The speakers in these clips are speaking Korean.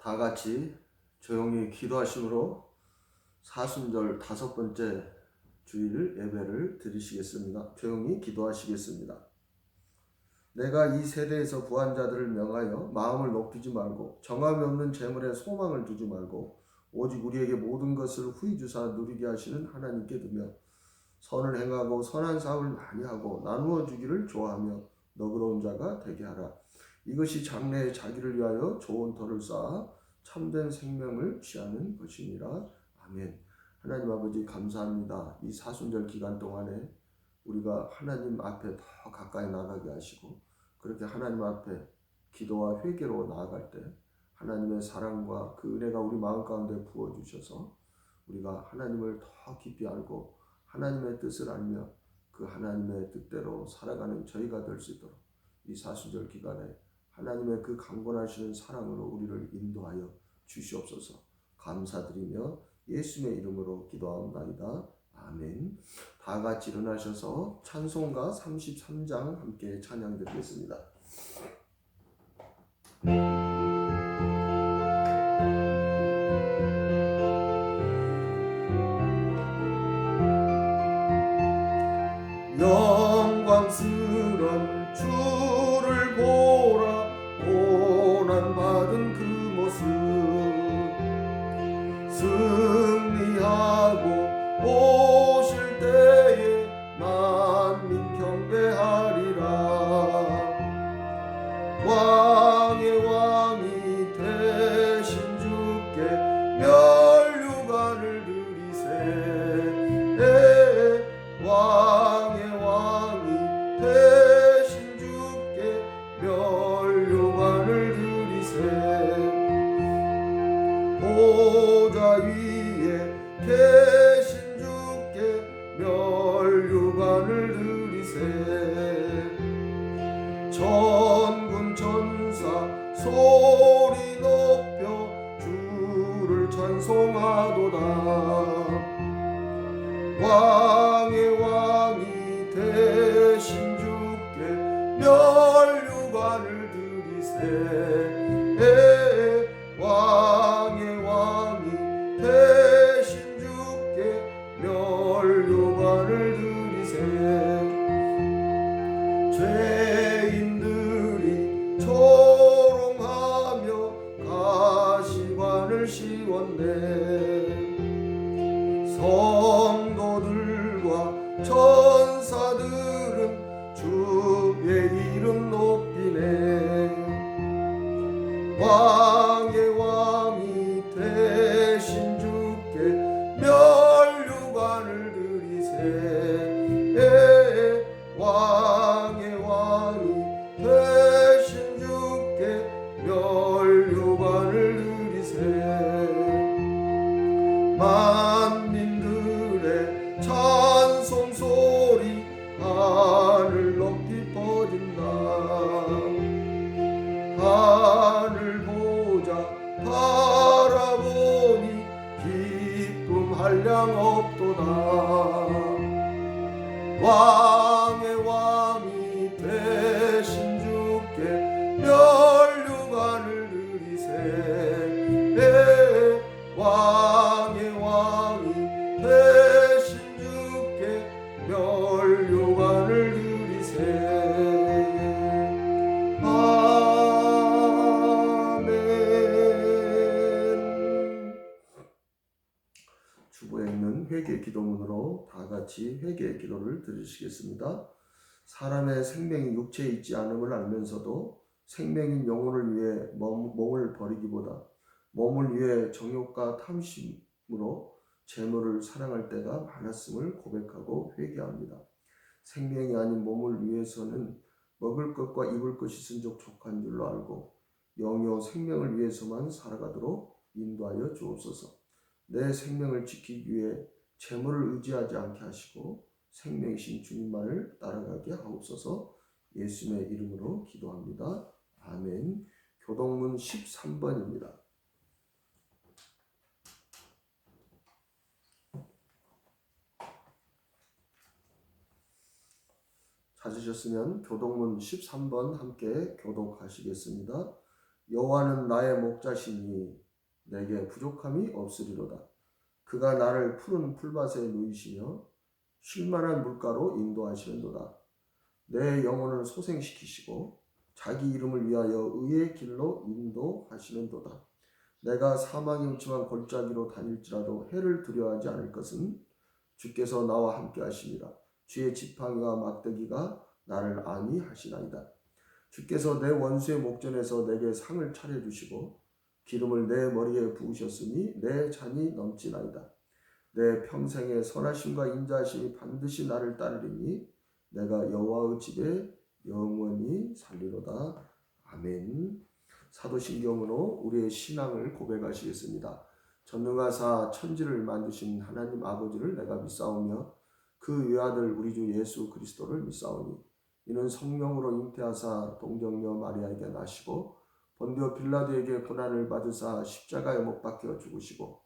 다 같이 조용히 기도하심으로 사순절 5번째 주일 예배를 드리시겠습니다. 조용히 기도하시겠습니다. 내가 이 세대에서 구한 자들을 명하여 마음을 높이지 말고 정함이 없는 재물에 소망을 두지 말고 오직 우리에게 모든 것을 후히 주사 누리게 하시는 하나님께 두며 선을 행하고 선한 사업을 많이 하고 나누어 주기를 좋아하며 너그러운 자가 되게 하라. 이것이 장래에 자기를 위하여 좋은 터를 쌓아 참된 생명을 취하는 것이니라. 아멘. 하나님 아버지 감사합니다. 이 사순절 기간 동안에 우리가 하나님 앞에 더 가까이 나가게 하시고 그렇게 하나님 앞에 기도와 회개로 나아갈 때 하나님의 사랑과 그 은혜가 우리 마음 가운데 부어주셔서 우리가 하나님을 더 깊이 알고 하나님의 뜻을 알며 그 하나님의 뜻대로 살아가는 저희가 될 수 있도록 이 사순절 기간에 하나님의 그 강권하시는 사랑으로 우리를 인도하여 주시옵소서. 감사드리며 예수님의 이름으로 기도하옵나이다. 아멘. 다 같이 일어나셔서 찬송가 33장 함께 찬양드리겠습니다. 영광스런 주를 보라. 고난받은 그 모습 승리하고 오실 때에 만민 경배하리라. 왕의 왕이 되신 주께 면류관을 드리세. 왕의 왕이 되신 주께 면류관을 드리세. 보좌 위에 계신 주께 면류관을 드리세. 천군 천사 소리 높여 주를 찬송하도다. 왕의 왕이 되신 주께 면류관을 드리세. 왕의 왕이 되신 주께 면류관을 드리세. 죄인들이 조롱하며 가시관을 씌웠네. 성도들과 천사들은 주의 이름 높이네. 왕의 왕이 되신 주께 면류관을 드리세. 왕의 왕이 되신 주께 면류관을 드리세. 만민들의 찬송 소리 하늘 높이 퍼진다. 하늘 보자 바라보니 기쁨 한량 없도다. 왕의 왕이 되신 주께 면류관을 드리세. 왕의 왕이 되신 주께 면류관을 드리세. 주보에 있는 회개 기도문으로 다 같이 회개 기도를 드리시겠습니다. 사람의 생명이 육체에 있지 않음을 알면서도 생명인 영혼을 위해 몸을 버리기보다 몸을 위해 정욕과 탐심으로 재물을 사랑할 때가 많았음을 고백하고 회개합니다. 생명이 아닌 몸을 위해서는 먹을 것과 입을 것이 있은적 족한 줄로 알고 영요 생명을 위해서만 살아가도록 인도하여 주옵소서. 내 생명을 지키기 위해 재물을 의지하지 않게 하시고 생명이신 주님만을 따라가게 하옵소서. 예수님의 이름으로 기도합니다. 아멘. 교동문 13번입니다. 찾으셨으면 교동문 13번 함께 교독하시겠습니다. 여호와는 나의 목자시니 내게 부족함이 없으리로다. 그가 나를 푸른 풀밭에 누이시며 쉴만한 물가로 인도하시는도다. 내 영혼을 소생시키시고 자기 이름을 위하여 의의 길로 인도하시는도다. 내가 사망의 음침한 골짜기로 다닐지라도 해를 두려워하지 않을 것은 주께서 나와 함께 하심이라. 주의 지팡이와 막대기가 나를 안위하시나이다. 주께서 내 원수의 목전에서 내게 상을 차려주시고 기름을 내 머리에 부으셨으니 내 잔이 넘치나이다. 내 평생의 선하심과 인자하심이 반드시 나를 따르리니 내가 여호와의 집에 영원히 살리로다. 아멘. 사도신경으로 우리의 신앙을 고백하시겠습니다. 전능하사 천지를 만드신 하나님 아버지를 내가 믿사오며 그 외아들 우리 주 예수 그리스도를 믿사오니 이는 성령으로 잉태하사 동정녀 마리아에게 나시고 본디오 빌라도에게 고난을 받으사 십자가에 못 박혀 죽으시고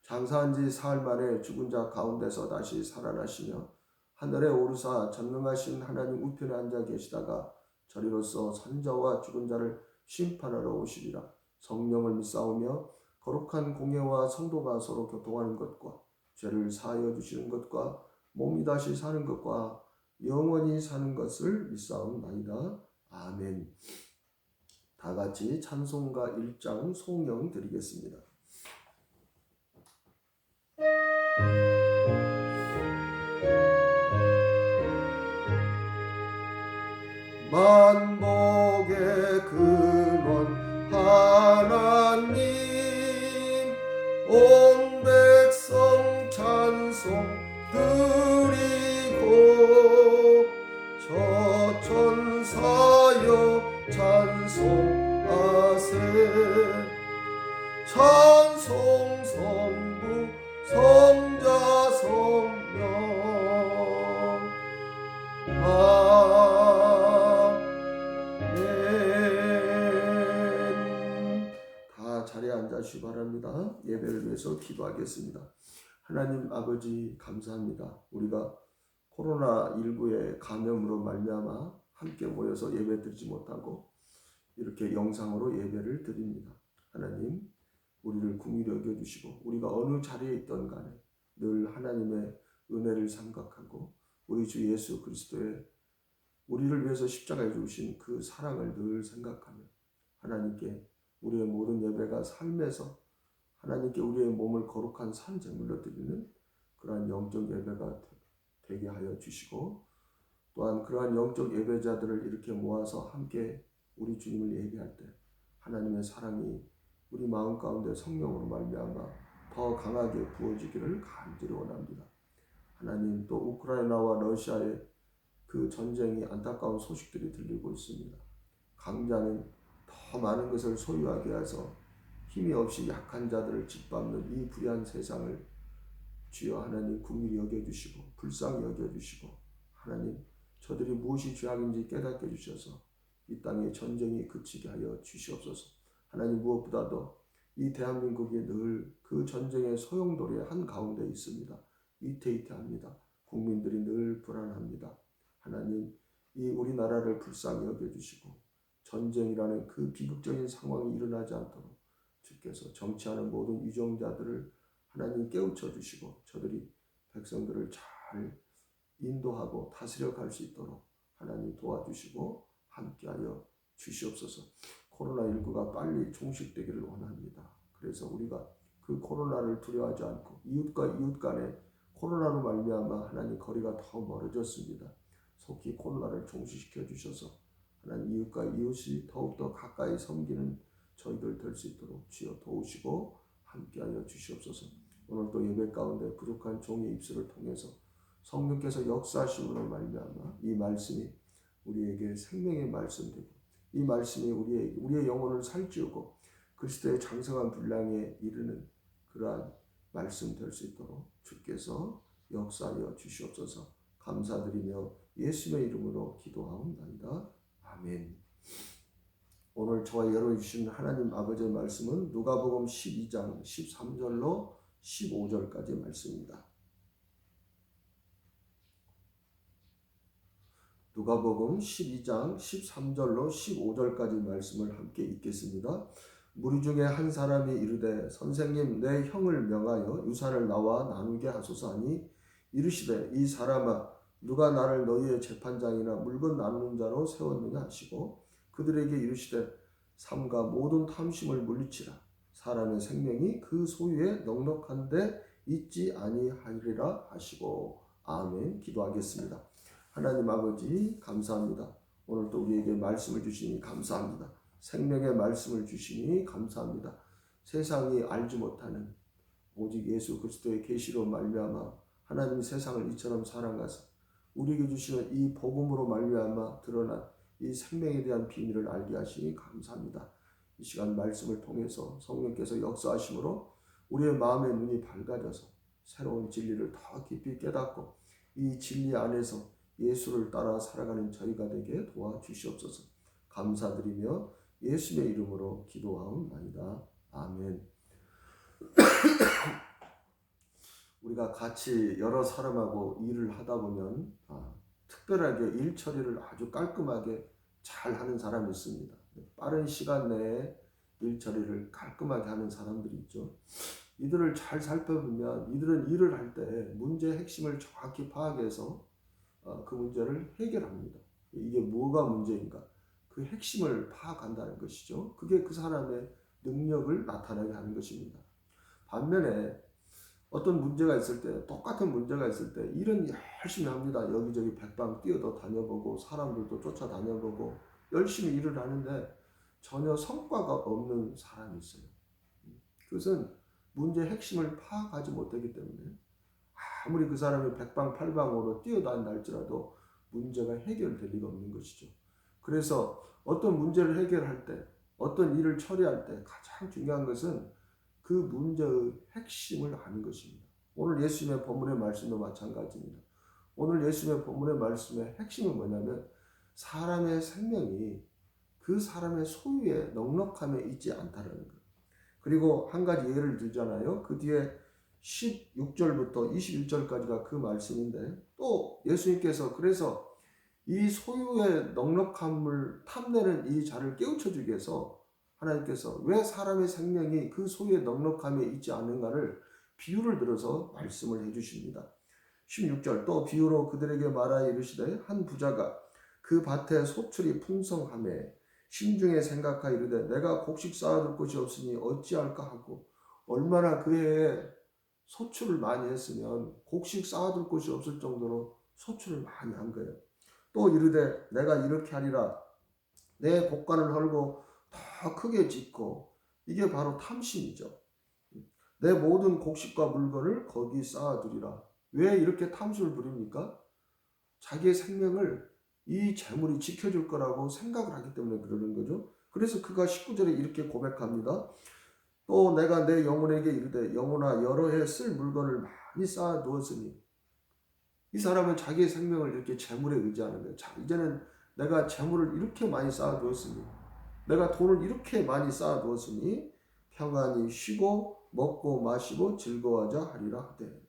장사한 지 사흘 만에 죽은 자 가운데서 다시 살아나시며 하늘에 오르사 전능하신 하나님 우편에 앉아 계시다가 저리로서 선자와 죽은 자를 심판하러 오시리라. 성령을 믿사오며 거룩한 공예와 성도가 서로 교통하는 것과 죄를 사하여 주시는 것과 몸이 다시 사는 것과 영원히 사는 것을 믿사옵나이다. 아멘. 다 같이 찬송가 1장 송영 드리겠습니다. 만복의 근원 하나님 온 백성 찬송 드리고 저 천사여 찬송하세 찬송 성부 성자 성령 다 자리에 앉아주시기 바랍니다. 예배를 위해서 기도하겠습니다. 하나님 아버지 감사합니다. 우리가 코로나19의 감염으로 말미암아 함께 모여서 예배 드리지 못하고 이렇게 영상으로 예배를 드립니다. 하나님 우리를 긍휼히 여겨주시고 우리가 어느 자리에 있던 간에 늘 하나님의 은혜를 생각하고 우리 주 예수 그리스도의 우리를 위해서 십자가에 죽으신 그 사랑을 늘 생각하며 하나님께 우리의 모든 예배가 삶에서 하나님께 우리의 몸을 거룩한 산제물로 드리는 그러한 영적 예배가 되게 하여 주시고 또한 그러한 영적 예배자들을 이렇게 모아서 함께 우리 주님을 예배할 때 하나님의 사랑이 우리 마음 가운데 성령으로 말미암아 더 강하게 부어지기를 간절히 원합니다. 하나님 또 우크라이나와 러시아의 그 전쟁이 안타까운 소식들이 들리고 있습니다. 강자는 더 많은 것을 소유하게 해서 힘이 없이 약한 자들을 짓밟는 이 불의한 세상을 주여 하나님 긍휼히 여겨주시고 불쌍히 여겨주시고 하나님 저들이 무엇이 죄악인지 깨닫게 해주셔서 이 땅의 전쟁이 그치게 하여 주시옵소서. 하나님 무엇보다도 이 대한민국이 늘 그 전쟁의 소용돌이의 한가운데 있습니다. 위태위태합니다. 국민들이 늘 불안합니다. 하나님 이 우리나라를 불쌍히 여겨주시고 전쟁이라는 그 비극적인 상황이 일어나지 않도록 주께서 정치하는 모든 위정자들을 하나님 깨우쳐 주시고 저들이 백성들을 잘 인도하고 다스려 갈 수 있도록 하나님 도와주시고 함께하여 주시옵소서. 코로나19가 빨리 종식되기를 원합니다. 그래서 우리가 그 코로나를 두려워하지 않고 이웃과 이웃 간에 코로나로 말미암아 하나님 거리가 더 멀어졌습니다. 속히 코로나를 종식시켜 주셔서 하나님 이웃과 이웃이 더욱더 가까이 섬기는 저희들 될 수 있도록 주여 도우시고 함께하여 주시옵소서. 오늘도 예배 가운데 부족한 종의 입술을 통해서 성령께서 역사하심으로 말미암아 이 말씀이 우리에게 생명의 말씀 되고 이 말씀이 우리의 영혼을 살찌우고 그리스도의 장성한 분량에 이르는 그러한 말씀 될 수 있도록 주께서 역사하여 주시옵소서. 감사드리며 예수의 이름으로 기도하옵나이다. 아멘. 오늘 저와 여러분이 주신 하나님 아버지의 말씀은 누가복음 12장 13절로 15절까지 말씀입니다. 누가복음 12장 13절로 15절까지 말씀을 함께 읽겠습니다. 무리 중에 한 사람이 이르되 선생님 내 형을 명하여 유산을 나와 나누게 하소서 하니 이르시되 이 사람아 누가 나를 너희의 재판장이나 물건 나누는 자로 세웠느냐 하시고 그들에게 이르시되 삼가 모든 탐심을 물리치라. 사람의 생명이 그 소유에 넉넉한데 있지 아니하리라 하시고. 아멘. 기도하겠습니다. 하나님 아버지 감사합니다. 오늘 또 우리에게 말씀을 주시니 감사합니다. 생명의 말씀을 주시니 감사합니다. 세상이 알지 못하는 오직 예수 그리스도의 계시로 말미암아 하나님 세상을 이처럼 사랑하사 우리에게 주시는 이 복음으로 말미암아 드러난 이 생명에 대한 비밀을 알게 하시니 감사합니다. 이 시간 말씀을 통해서 성령께서 역사하심으로 우리의 마음의 눈이 밝아져서 새로운 진리를 더 깊이 깨닫고 이 진리 안에서 예수를 따라 살아가는 저희가 되게 도와주시옵소서. 감사드리며 예수의 이름으로 기도하옵나이다. 아멘. 우리가 같이 여러 사람하고 일을 하다 보면 특별하게 일 처리를 아주 깔끔하게 잘 하는 사람이 있습니다. 빠른 시간 내에 일 처리를 깔끔하게 하는 사람들이 있죠. 이들을 잘 살펴보면 이들은 일을 할 때 문제의 핵심을 정확히 파악해서 그 문제를 해결합니다. 이게 뭐가 문제인가? 그 핵심을 파악한다는 것이죠. 그게 그 사람의 능력을 나타나게 하는 것입니다. 반면에 어떤 문제가 있을 때, 똑같은 문제가 있을 때 일은 열심히 합니다. 여기저기 백방 뛰어도 다녀보고 사람들도 쫓아다녀보고 열심히 일을 하는데 전혀 성과가 없는 사람이 있어요. 그것은 문제의 핵심을 파악하지 못하기 때문에 아무리 그 사람이 백방팔방으로 뛰어다닌다 할지라도 문제가 해결될 리가 없는 것이죠. 그래서 어떤 문제를 해결할 때, 어떤 일을 처리할 때 가장 중요한 것은 그 문제의 핵심을 아는 것입니다. 오늘 예수님의 본문의 말씀도 마찬가지입니다. 오늘 예수님의 본문의 말씀의 핵심은 뭐냐면 사람의 생명이 그 사람의 소유에 넉넉함에 있지 않다라는 거예요. 그리고 한 가지 예를 들잖아요. 그 뒤에 16절부터 21절까지가 그 말씀인데 또 예수님께서 그래서 이 소유의 넉넉함을 탐내는 이 자를 깨우쳐 주기 위해서 하나님께서 왜 사람의 생명이 그 소유의 넉넉함에 있지 않는가를 비유를 들어서 말씀을 해주십니다. 16절 또 비유로 그들에게 말하여 이르시되 한 부자가 그 밭에 소출이 풍성하매 심중에 생각하여 이르되 내가 곡식 쌓아둘 곳이 없으니 어찌할까 하고 얼마나 그 해에 소출을 많이 했으면 곡식 쌓아둘 곳이 없을 정도로 소출을 많이 한 거예요. 또 이르되 내가 이렇게 하리라 내 곡간을 헐고 더 크게 짓고 이게 바로 탐심이죠. 내 모든 곡식과 물건을 거기 쌓아두리라. 왜 이렇게 탐심을 부립니까? 자기의 생명을 이 재물이 지켜줄 거라고 생각을 하기 때문에 그러는 거죠. 그래서 그가 19절에 이렇게 고백합니다. 또 내가 내 영혼에게 이르되 영혼아 여러 해 쓸 물건을 많이 쌓아 두었으니 이 사람은 자기의 생명을 이렇게 재물에 의지하는 거예요. 자, 이제는 내가 재물을 이렇게 많이 쌓아 두었으니 내가 돈을 이렇게 많이 쌓아 두었으니 평안히 쉬고 먹고 마시고 즐거워하자 하리라 하되.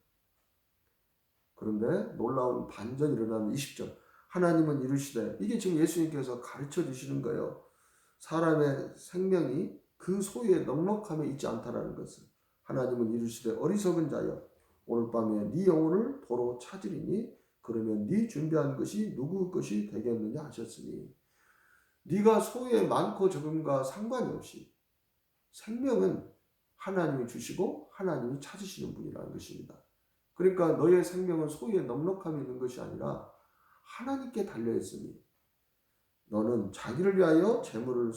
그런데 놀라운 반전이 일어나는 20절 하나님은 이르시되 이게 지금 예수님께서 가르쳐 주시는 거예요. 사람의 생명이 그 소유의 넉넉함에 있지 않다라는 것을 하나님은 이르시되 어리석은 자여 오늘 밤에 네 영혼을 보러 찾으리니 그러면 네 준비한 것이 누구 것이 되겠느냐 하셨으니 네가 소유의 많고 적음과 상관이 없이 생명은 하나님이 주시고 하나님이 찾으시는 분이라는 것입니다. 그러니까 너의 생명은 소유의 넉넉함이 있는 것이 아니라 하나님께 달려있으니 너는 자기를 위하여 재물을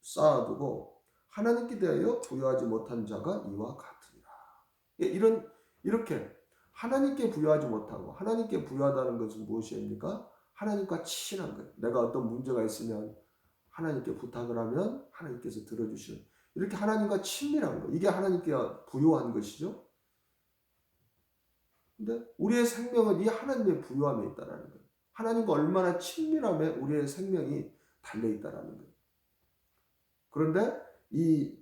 쌓아두고 하나님께 대하여 부여하지 못한 자가 이와 같으니라. 이렇게 하나님께 부여하지 못하고 하나님께 부여하다는 것은 무엇입니까? 하나님과 친한 것. 내가 어떤 문제가 있으면 하나님께 부탁을 하면 하나님께서 들어주시는 이렇게 하나님과 친밀한 것. 이게 하나님께 부여한 것이죠. 근데 우리의 생명은 이 하나님의 부여함에 있다라는 거예요. 하나님과 얼마나 친밀함에 우리의 생명이 달려있다라는 거예요. 그런데 이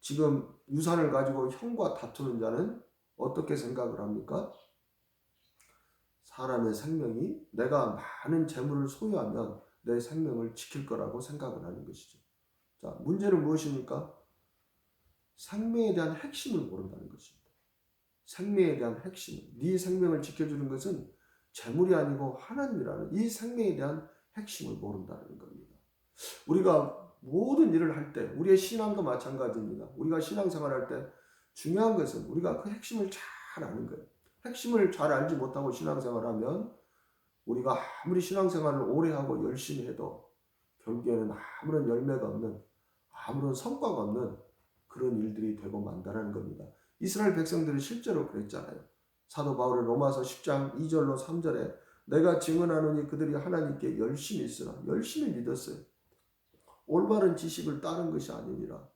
지금 유산을 가지고 형과 다투는 자는 어떻게 생각을 합니까? 사람의 생명이 내가 많은 재물을 소유하면 내 생명을 지킬 거라고 생각을 하는 것이죠. 자, 문제는 무엇입니까? 생명에 대한 핵심을 모른다는 것입니다. 생명에 대한 핵심. 네 생명을 지켜주는 것은 재물이 아니고 하나님이라는 이 생명에 대한 핵심을 모른다는 겁니다. 우리가 모든 일을 할 때, 우리의 신앙도 마찬가지입니다. 우리가 신앙생활할 때 중요한 것은 우리가 그 핵심을 잘 아는 거예요. 핵심을 잘 알지 못하고 신앙생활하면 우리가 아무리 신앙생활을 오래 하고 열심히 해도 결국에는 아무런 열매가 없는, 아무런 성과가 없는 그런 일들이 되고 만다라는 겁니다. 이스라엘 백성들이 실제로 그랬잖아요. 사도 바울의 로마서 10장 2절로 3절에 내가 증언하노니 그들이 하나님께 열심히 있으나 열심히 믿었어요. 올바른 지식을 따른 것이 아니니라.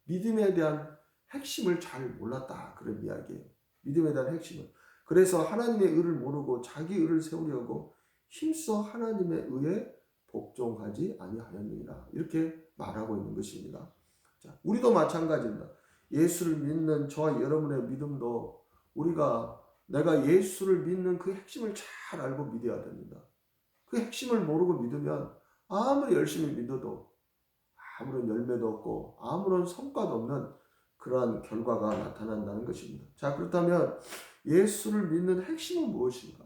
믿음에 대한 핵심을 잘 몰랐다. 그런 이야기예요. 믿음에 대한 핵심을. 그래서 하나님의 의를 모르고 자기 의를 세우려고 힘써 하나님의 의에 복종하지 아니하였느니라. 이렇게 말하고 있는 것입니다. 자, 우리도 마찬가지입니다. 예수를 믿는 저와 여러분의 믿음도 우리가 내가 예수를 믿는 그 핵심을 잘 알고 믿어야 됩니다. 그 핵심을 모르고 믿으면 아무리 열심히 믿어도 아무런 열매도 없고 아무런 성과도 없는 그러한 결과가 나타난다는 것입니다. 자, 그렇다면 예수를 믿는 핵심은 무엇인가?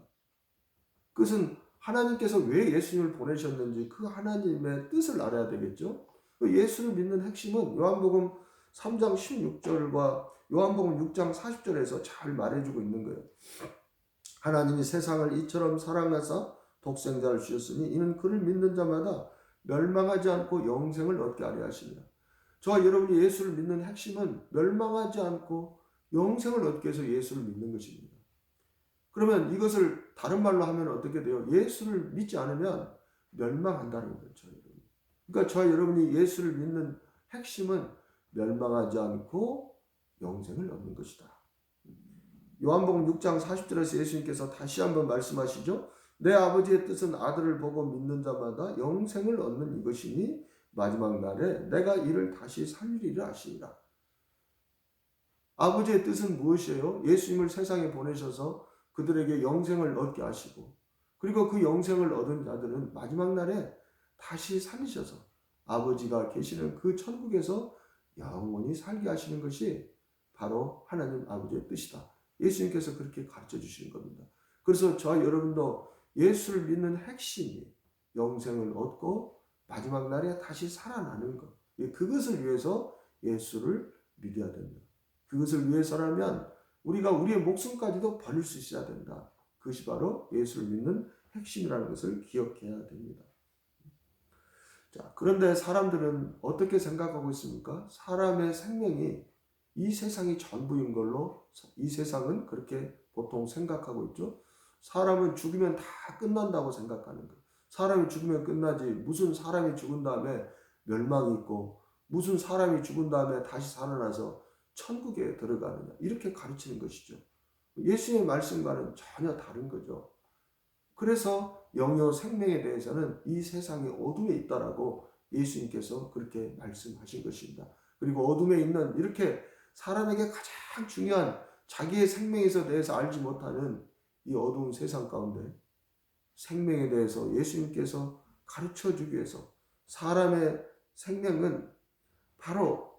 그것은 하나님께서 왜 예수님을 보내셨는지 그 하나님의 뜻을 알아야 되겠죠. 예수를 믿는 핵심은 요한복음 3장 16절과 요한복음 6장 40절에서 잘 말해주고 있는 거예요. 하나님이 세상을 이처럼 사랑하사 독생자를 주셨으니 이는 그를 믿는 자마다 멸망하지 않고 영생을 얻게 하려 하십니다. 저와 여러분이 예수를 믿는 핵심은 멸망하지 않고 영생을 얻기 위해서 예수를 믿는 것입니다. 그러면 이것을 다른 말로 하면 어떻게 돼요? 예수를 믿지 않으면 멸망한다는 거죠. 그러니까 저와 여러분이 예수를 믿는 핵심은 멸망하지 않고 영생을 얻는 것이다. 요한복음 6장 40절에서 예수님께서 다시 한번 말씀하시죠. 내 아버지의 뜻은 아들을 보고 믿는 자마다 영생을 얻는 이것이니 마지막 날에 내가 이를 다시 살리리라 하시니라. 아버지의 뜻은 무엇이에요? 예수님을 세상에 보내셔서 그들에게 영생을 얻게 하시고 그리고 그 영생을 얻은 자들은 마지막 날에 다시 살리셔서 아버지가 계시는 그 천국에서 영원히 살게 하시는 것이 바로 하나님 아버지의 뜻이다. 예수님께서 그렇게 가르쳐 주시는 겁니다. 그래서 저와 여러분도 예수를 믿는 핵심이 영생을 얻고 마지막 날에 다시 살아나는 것. 그것을 위해서 예수를 믿어야 됩니다. 그것을 위해서라면 우리가 우리의 목숨까지도 버릴 수 있어야 된다. 그것이 바로 예수를 믿는 핵심이라는 것을 기억해야 됩니다. 자, 그런데 사람들은 어떻게 생각하고 있습니까? 사람의 생명이 이 세상이 전부인 걸로 이 세상은 그렇게 보통 생각하고 있죠. 사람은 죽으면 다 끝난다고 생각하는 거예요. 사람이 죽으면 끝나지 무슨 사람이 죽은 다음에 멸망이 있고 무슨 사람이 죽은 다음에 다시 살아나서 천국에 들어가느냐 이렇게 가르치는 것이죠. 예수님의 말씀과는 전혀 다른 거죠. 그래서 영요 생명에 대해서는 이 세상의 어둠에 있다라고 예수님께서 그렇게 말씀하신 것입니다. 그리고 어둠에 있는 이렇게 사람에게 가장 중요한 자기의 생명에서 대해서 알지 못하는 이 어두운 세상 가운데 생명에 대해서 예수님께서 가르쳐 주기 위해서 사람의 생명은 바로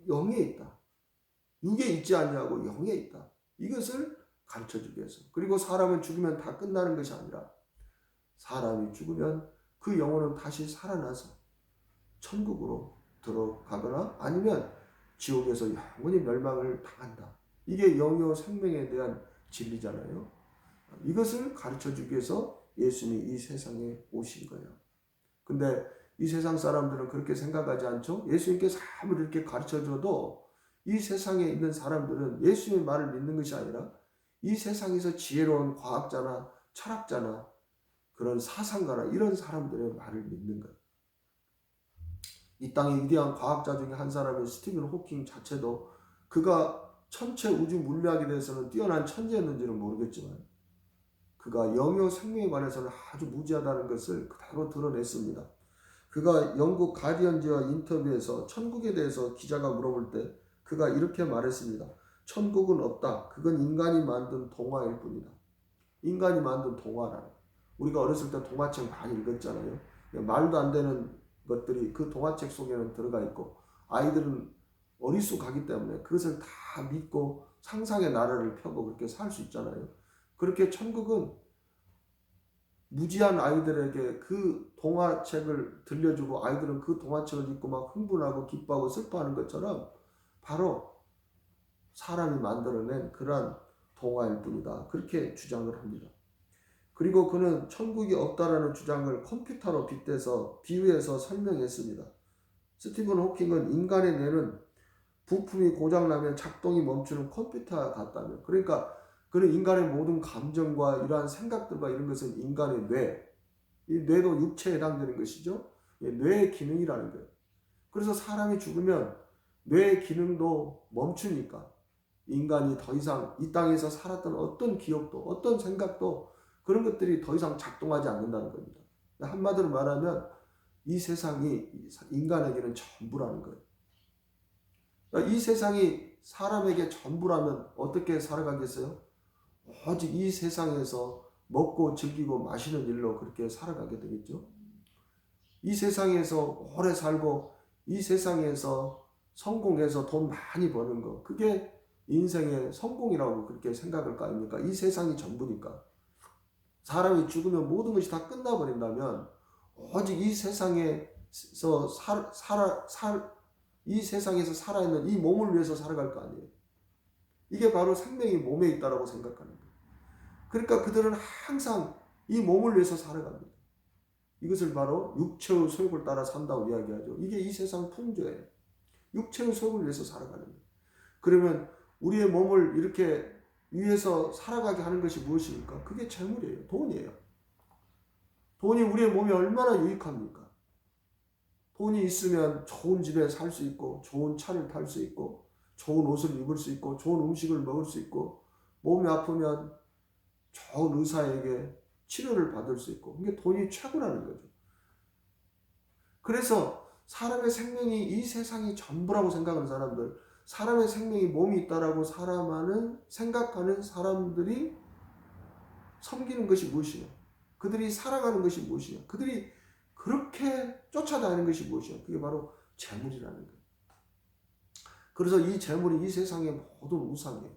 영에 있다. 육에 있지 않냐고 영에 있다. 이것을 가르쳐 주기 위해서. 그리고 사람은 죽으면 다 끝나는 것이 아니라 사람이 죽으면 그 영혼은 다시 살아나서 천국으로 들어가거나 아니면 지옥에서 영원히 멸망을 당한다. 이게 영요 생명에 대한 진리잖아요. 이것을 가르쳐 주기 위해서 예수님이 이 세상에 오신 거예요. 근데 이 세상 사람들은 그렇게 생각하지 않죠? 예수님께서 아무리 이렇게 가르쳐 줘도 이 세상에 있는 사람들은 예수님의 말을 믿는 것이 아니라 이 세상에서 지혜로운 과학자나 철학자나 그런 사상가나 이런 사람들의 말을 믿는 거예요. 이 땅의 위대한 과학자 중에 한 사람인 스티븐 호킹 자체도 그가 천체 우주 물리학에 대해서는 뛰어난 천재였는지는 모르겠지만 그가 영요 생명에 관해서는 아주 무지하다는 것을 그대로 드러냈습니다. 그가 영국 가디언지와 인터뷰에서 천국에 대해서 기자가 물어볼 때 그가 이렇게 말했습니다. 천국은 없다. 그건 인간이 만든 동화일 뿐이다. 인간이 만든 동화라는. 우리가 어렸을 때 동화책 많이 읽었잖아요. 말도 안 되는 것들이 그 동화책 속에는 들어가 있고 아이들은 어리숙하기 때문에 그것을 다 믿고 상상의 나라를 펴고 그렇게 살 수 있잖아요. 그렇게 천국은 무지한 아이들에게 그 동화책을 들려주고 아이들은 그 동화책을 읽고 막 흥분하고 기뻐하고 슬퍼하는 것처럼 바로 사람이 만들어낸 그러한 동화일 뿐이다. 그렇게 주장을 합니다. 그리고 그는 천국이 없다라는 주장을 컴퓨터로 빗대서 비유해서 설명했습니다. 스티븐 호킹은 인간의 뇌는 부품이 고장나면 작동이 멈추는 컴퓨터와 같다며. 그러니까 그는 인간의 모든 감정과 이러한 생각들과 이런 것은 인간의 뇌, 이 뇌도 육체에 해당되는 것이죠. 뇌의 기능이라는 거예요. 그래서 사람이 죽으면 뇌의 기능도 멈추니까 인간이 더 이상 이 땅에서 살았던 어떤 기억도 어떤 생각도 그런 것들이 더 이상 작동하지 않는다는 겁니다. 한마디로 말하면 이 세상이 인간에게는 전부라는 거예요. 이 세상이 사람에게 전부라면 어떻게 살아가겠어요? 오직 이 세상에서 먹고 즐기고 마시는 일로 그렇게 살아가게 되겠죠. 이 세상에서 오래 살고 이 세상에서 성공해서 돈 많이 버는 거, 그게 인생의 성공이라고 그렇게 생각할 거 아닙니까? 이 세상이 전부니까. 사람이 죽으면 모든 것이 다 끝나버린다면 오직 이 세상에서 이 세상에서 살아있는 이 몸을 위해서 살아갈 거 아니에요. 이게 바로 생명이 몸에 있다라고 생각하는 거예요. 그러니까 그들은 항상 이 몸을 위해서 살아갑니다. 이것을 바로 육체의 소욕을 따라 산다고 이야기하죠. 이게 이 세상 풍조예요. 육체의 소욕을 위해서 살아가는 거예요. 그러면 우리의 몸을 이렇게 위해서 살아가게 하는 것이 무엇입니까? 그게 재물이에요. 돈이에요. 돈이 우리의 몸에 얼마나 유익합니까? 돈이 있으면 좋은 집에 살 수 있고 좋은 차를 탈 수 있고 좋은 옷을 입을 수 있고 좋은 음식을 먹을 수 있고 몸이 아프면 좋은 의사에게 치료를 받을 수 있고 이게 돈이 최고라는 거죠. 그래서 사람의 생명이 이 세상이 전부라고 생각하는 사람들, 사람의 생명이 몸이 있다라고 생각하는 사람들이 섬기는 것이 무엇이냐? 그들이 살아가는 것이 무엇이냐? 그들이 그렇게 쫓아다니는 것이 무엇이냐? 그게 바로 재물이라는 거예요. 그래서 이 재물이 이 세상의 모든 우상이에요.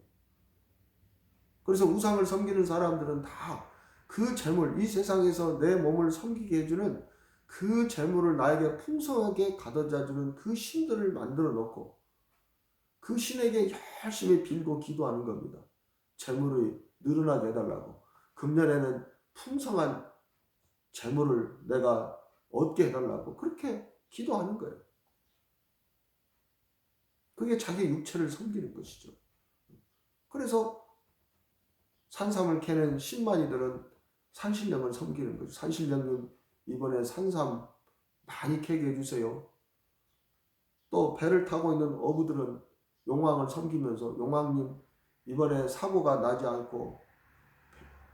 그래서 우상을 섬기는 사람들은 다 그 재물, 이 세상에서 내 몸을 섬기게 해주는 그 재물을 나에게 풍성하게 가져다주는 그 신들을 만들어 놓고 그 신에게 열심히 빌고 기도하는 겁니다. 재물이 늘어나게 해달라고. 금년에는 풍성한 재물을 내가 얻게 해달라고 그렇게 기도하는 거예요. 그게 자기 육체를 섬기는 것이죠. 그래서 산삼을 캐는 신만이들은 산신령을 섬기는 거죠. 산신령님 이번에 산삼 많이 캐게 해주세요. 또 배를 타고 있는 어부들은 용왕을 섬기면서 용왕님 이번에 사고가 나지 않고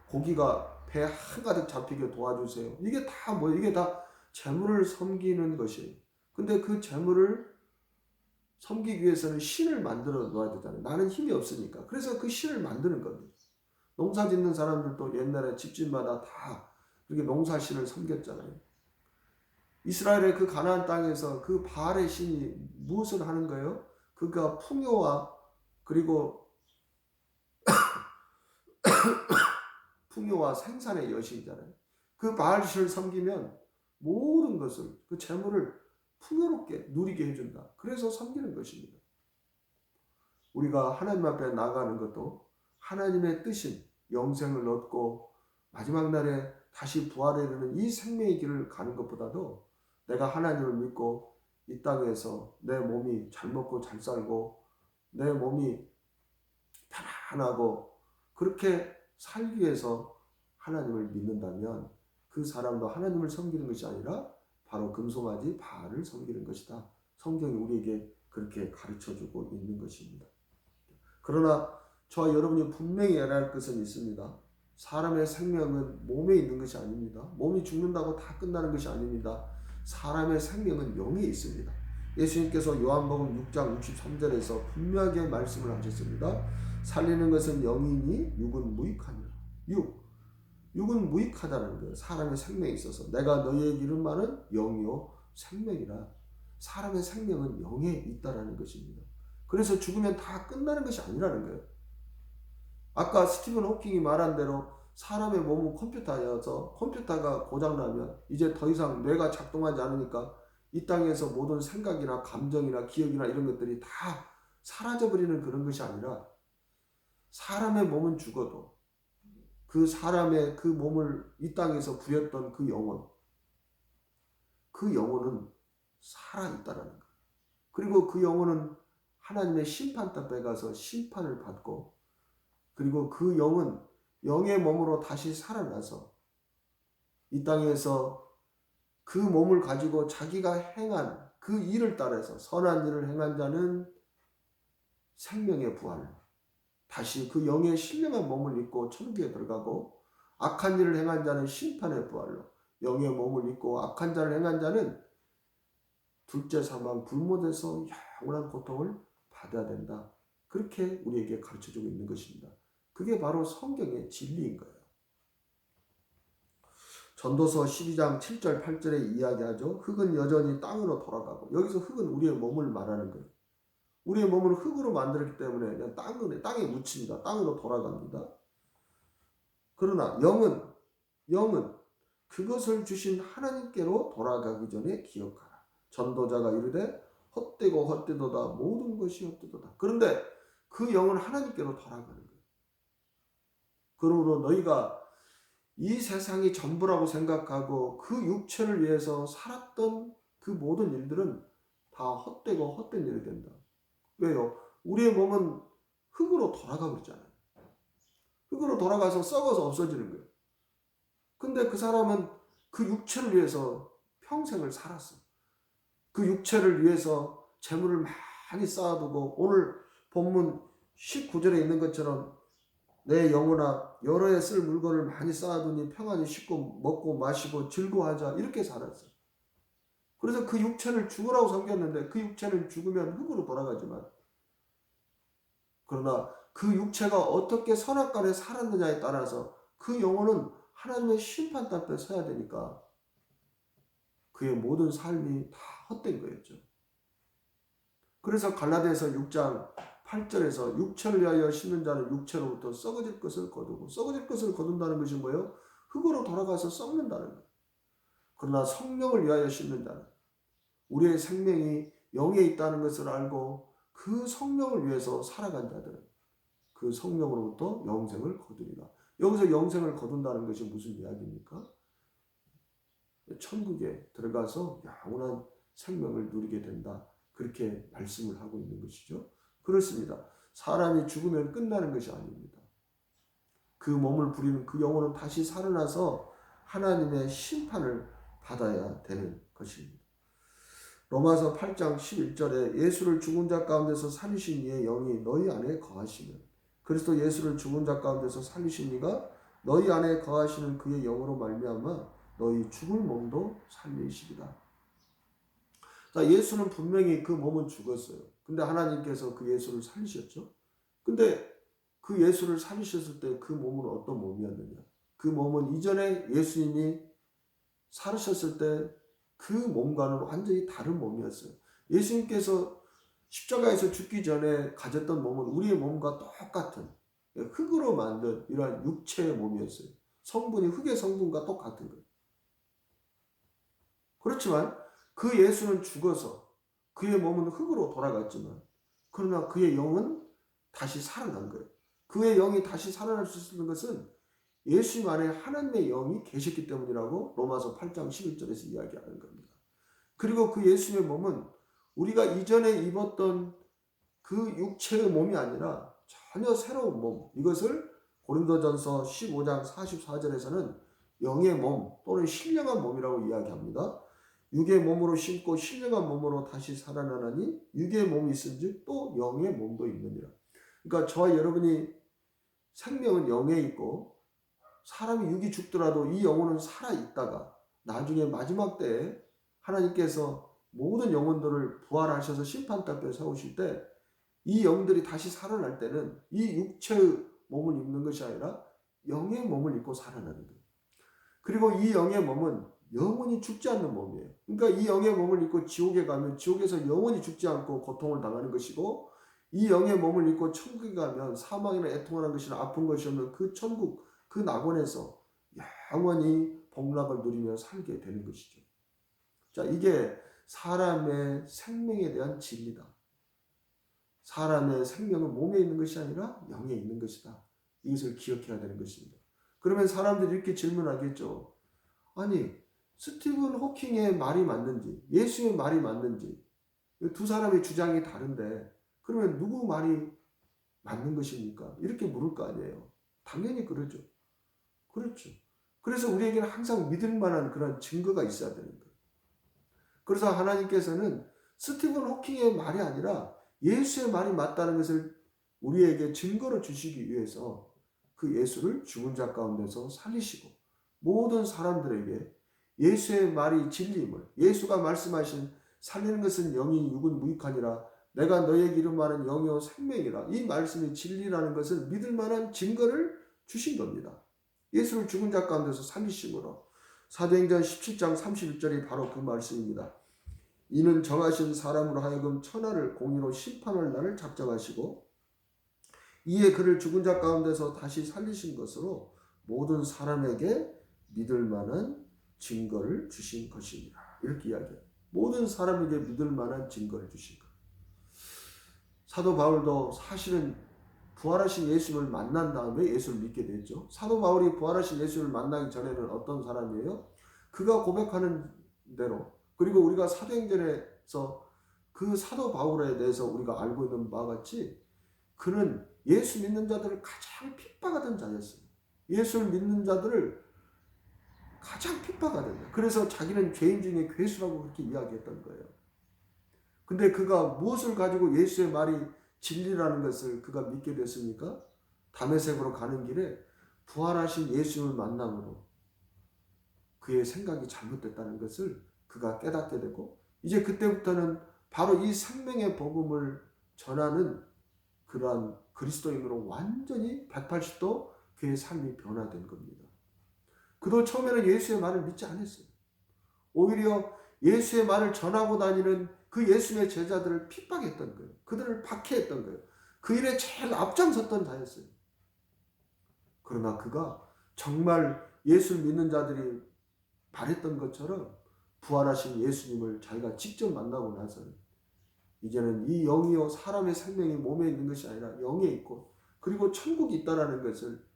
고기가 배 한가득 잡히게 도와주세요. 이게 다 이게 다 재물을 섬기는 것이에요. 근데 그 재물을 섬기기 위해서는 신을 만들어 놓아야 되잖아요. 나는 힘이 없으니까. 그래서 그 신을 만드는 겁니다. 농사 짓는 사람들도 옛날에 집집마다 다 그렇게 농사신을 섬겼잖아요. 이스라엘의 그 가나안 땅에서 그 바알의 신이 무엇을 하는 거예요? 그가 풍요와 그리고 풍요와 생산의 여신이잖아요. 그 바알 신을 섬기면 모든 것을 그 재물을 풍요롭게 누리게 해준다. 그래서 섬기는 것입니다. 우리가 하나님 앞에 나가는 것도 하나님의 뜻인 영생을 얻고 마지막 날에 다시 부활에 이르는 이 생명의 길을 가는 것보다도 내가 하나님을 믿고 이 땅에서 내 몸이 잘 먹고 잘 살고 내 몸이 편안하고 그렇게 살기 위해서 하나님을 믿는다면 그 사람도 하나님을 섬기는 것이 아니라 바로 금송아지 바알을 섬기는 것이다. 성경이 우리에게 그렇게 가르쳐주고 있는 것입니다. 그러나 저와 여러분이 분명히 알아야 할 것은 있습니다. 사람의 생명은 몸에 있는 것이 아닙니다. 몸이 죽는다고 다 끝나는 것이 아닙니다. 사람의 생명은 영에 있습니다. 예수님께서 요한복음 6장 63절에서 분명하게 말씀을 하셨습니다. 살리는 것은 영이니 육은 무익하니라. 육, 육은 무익하다는 거예요. 사람의 생명에 있어서. 내가 너희에게 이른 말은 영이요 생명이라. 사람의 생명은 영에 있다라는 것입니다. 그래서 죽으면 다 끝나는 것이 아니라는 거예요. 아까 스티븐 호킹이 말한 대로 사람의 몸은 컴퓨터여서 컴퓨터가 고장나면 이제 더 이상 뇌가 작동하지 않으니까 이 땅에서 모든 생각이나 감정이나 기억이나 이런 것들이 다 사라져버리는 그런 것이 아니라 사람의 몸은 죽어도 그 사람의 그 몸을 이 땅에서 부렸던 그 영혼은 살아있다라는 거예요. 그리고 그 영혼은 하나님의 심판대에 가서 심판을 받고 그리고 그 영은 영의 몸으로 다시 살아나서 이 땅에서 그 몸을 가지고 자기가 행한 그 일을 따라서 선한 일을 행한 자는 생명의 부활, 다시 그 영의 신령한 몸을 입고 천국에 들어가고 악한 일을 행한 자는 심판의 부활로 영의 몸을 입고 악한 자를 행한 자는 둘째 사망 불못에서 영원한 고통을 받아야 된다. 그렇게 우리에게 가르쳐주고 있는 것입니다. 그게 바로 성경의 진리인 거예요. 전도서 12장 7절 8절에 이야기하죠. 흙은 여전히 땅으로 돌아가고, 여기서 흙은 우리의 몸을 말하는 거예요. 우리의 몸을 흙으로 만들었기 때문에 그냥 땅에 묻힙니다. 땅으로 돌아갑니다. 그러나 영은 그것을 주신 하나님께로 돌아가기 전에 기억하라. 전도자가 이르되 헛되고 헛되도다 모든 것이 헛되도다. 그런데 그 영은 하나님께로 돌아가는 거예요. 그러므로 너희가 이 세상이 전부라고 생각하고 그 육체를 위해서 살았던 그 모든 일들은 다 헛되고 헛된 일이 된다. 왜요? 우리의 몸은 흙으로 돌아가 버리잖아요. 흙으로 돌아가서 썩어서 없어지는 거예요. 근데 그 사람은 그 육체를 위해서 평생을 살았어. 그 육체를 위해서 재물을 많이 쌓아두고 오늘 본문 19절에 있는 것처럼 내 영혼아 여러 해 쓸 물건을 많이 쌓아두니 평안히 씻고 먹고 마시고 즐거워하자 이렇게 살았어요. 그래서 그 육체를 죽으라고 섬겼는데 그 육체는 죽으면 흙으로 돌아가지만 그러나 그 육체가 어떻게 선악간에 살았느냐에 따라서 그 영혼은 하나님의 심판대 앞에 서야 되니까 그의 모든 삶이 다 헛된 거였죠. 그래서 갈라디아서 6장 8절에서 육체를 위하여 심는 자는 육체로부터 썩어질 것을 거두고, 썩어질 것을 거둔다는 것이 뭐예요? 흙으로 돌아가서 썩는다는 거예요. 그러나 성령을 위하여 심는 자는 우리의 생명이 영에 있다는 것을 알고 그 성령을 위해서 살아간 자들은 그 성령으로부터 영생을 거두리라. 여기서 영생을 거둔다는 것이 무슨 이야기입니까? 천국에 들어가서 영원한 생명을 누리게 된다. 그렇게 말씀을 하고 있는 것이죠. 그렇습니다. 사람이 죽으면 끝나는 것이 아닙니다. 그 몸을 부리는 그 영혼은 다시 살아나서 하나님의 심판을 받아야 되는 것입니다. 로마서 8장 11절에 예수를 죽은 자 가운데서 살리신 이의 영이 너희 안에 거하시면 그리스도 예수를 죽은 자 가운데서 살리신 이가 너희 안에 거하시는 그의 영으로 말미암아 너희 죽을 몸도 살리시리라. 자, 예수는 분명히 그 몸은 죽었어요. 근데 하나님께서 그 예수를 살리셨죠. 근데 그 예수를 살리셨을 때 그 몸은 어떤 몸이었느냐? 그 몸은 이전에 예수님이 살으셨을 때 그 몸과는 완전히 다른 몸이었어요. 예수님께서 십자가에서 죽기 전에 가졌던 몸은 우리의 몸과 똑같은 흙으로 만든 이러한 육체의 몸이었어요. 성분이 흙의 성분과 똑같은 거예요. 그렇지만 그 예수는 죽어서 그의 몸은 흙으로 돌아갔지만 그러나 그의 영은 다시 살아난 거예요. 그의 영이 다시 살아날 수 있는 것은 예수님 안에 하나님의 영이 계셨기 때문이라고 로마서 8장 11절에서 이야기하는 겁니다. 그리고 그 예수님의 몸은 우리가 이전에 입었던 그 육체의 몸이 아니라 전혀 새로운 몸, 이것을 고린도전서 15장 44절에서는 영의 몸 또는 신령한 몸이라고 이야기합니다. 육의 몸으로 심고 신령한 몸으로 다시 살아나니 육의 몸이 있은즉 또 영의 몸도 있느니라. 그러니까 저와 여러분이 생명은 영에 있고 사람이 육이 죽더라도 이 영혼은 살아있다가 나중에 마지막 때에 하나님께서 모든 영혼들을 부활하셔서 심판대 앞에 세우실 때 이 영들이 다시 살아날 때는 이 육체의 몸을 입는 것이 아니라 영의 몸을 입고 살아나는 거예요. 그리고 이 영의 몸은 영원히 죽지 않는 몸이에요. 그러니까 이 영의 몸을 입고 지옥에 가면 지옥에서 영원히 죽지 않고 고통을 당하는 것이고, 이 영의 몸을 입고 천국에 가면 사망이나 애통을 하는 것이나 아픈 것이 없는 그 천국, 그 낙원에서 영원히 복락을 누리며 살게 되는 것이죠. 자, 이게 사람의 생명에 대한 진리다. 사람의 생명은 몸에 있는 것이 아니라 영에 있는 것이다. 이것을 기억해야 되는 것입니다. 그러면 사람들이 이렇게 질문하겠죠. 아니, 스티븐 호킹의 말이 맞는지, 예수의 말이 맞는지, 두 사람의 주장이 다른데, 그러면 누구 말이 맞는 것입니까? 이렇게 물을 거 아니에요. 당연히 그러죠. 그렇죠. 그래서 우리에게는 항상 믿을 만한 그런 증거가 있어야 되는 거예요. 그래서 하나님께서는 스티븐 호킹의 말이 아니라 예수의 말이 맞다는 것을 우리에게 증거로 주시기 위해서 그 예수를 죽은 자 가운데서 살리시고, 모든 사람들에게 예수의 말이 진리임을, 예수가 말씀하신 살리는 것은 영이 육은 무익하니라 내가 너에게 이름하는 영이요 생명이라, 이 말씀이 진리라는 것을 믿을 만한 증거를 주신 겁니다. 예수를 죽은 자 가운데서 살리심으로. 사도행전 17장 31절이 바로 그 말씀입니다. 이는 정하신 사람으로 하여금 천하를 공의로 심판할 날을 작정하시고 이에 그를 죽은 자 가운데서 다시 살리신 것으로 모든 사람에게 믿을 만한 증거를 주신 것입니다. 이렇게 이야기해요. 모든 사람에게 믿을 만한 증거를 주신 것. 사도 바울도 사실은 부활하신 예수를 만난 다음에 예수를 믿게 됐죠. 사도 바울이 부활하신 예수를 만나기 전에는 어떤 사람이에요? 그가 고백하는 대로, 그리고 우리가 사도행전에서 그 사도 바울에 대해서 우리가 알고 있는 바와 같이 그는 예수 믿는 자들을 가장 핍박하던 자였어요. 예수를 믿는 자들을 가장 핍박하던 자. 그래서 자기는 죄인 중에 괴수라고 그렇게 이야기했던 거예요. 근데 그가 무엇을 가지고 예수의 말이 진리라는 것을 그가 믿게 됐습니까? 다메섹으로 가는 길에 부활하신 예수를 만남으로 그의 생각이 잘못됐다는 것을 그가 깨닫게 되고, 이제 그때부터는 바로 이 생명의 복음을 전하는 그러한 그리스도인으로 완전히 180도 그의 삶이 변화된 겁니다. 그도 처음에는 예수의 말을 믿지 않았어요. 오히려 예수의 말을 전하고 다니는 그 예수의 제자들을 핍박했던 거예요. 그들을 박해했던 거예요. 그 일에 제일 앞장섰던 자였어요. 그러나 그가 정말 예수를 믿는 자들이 말했던 것처럼 부활하신 예수님을 자기가 직접 만나고 나서는 이제는 이 영이요 사람의 생명이 몸에 있는 것이 아니라 영에 있고 그리고 천국이 있다는 것을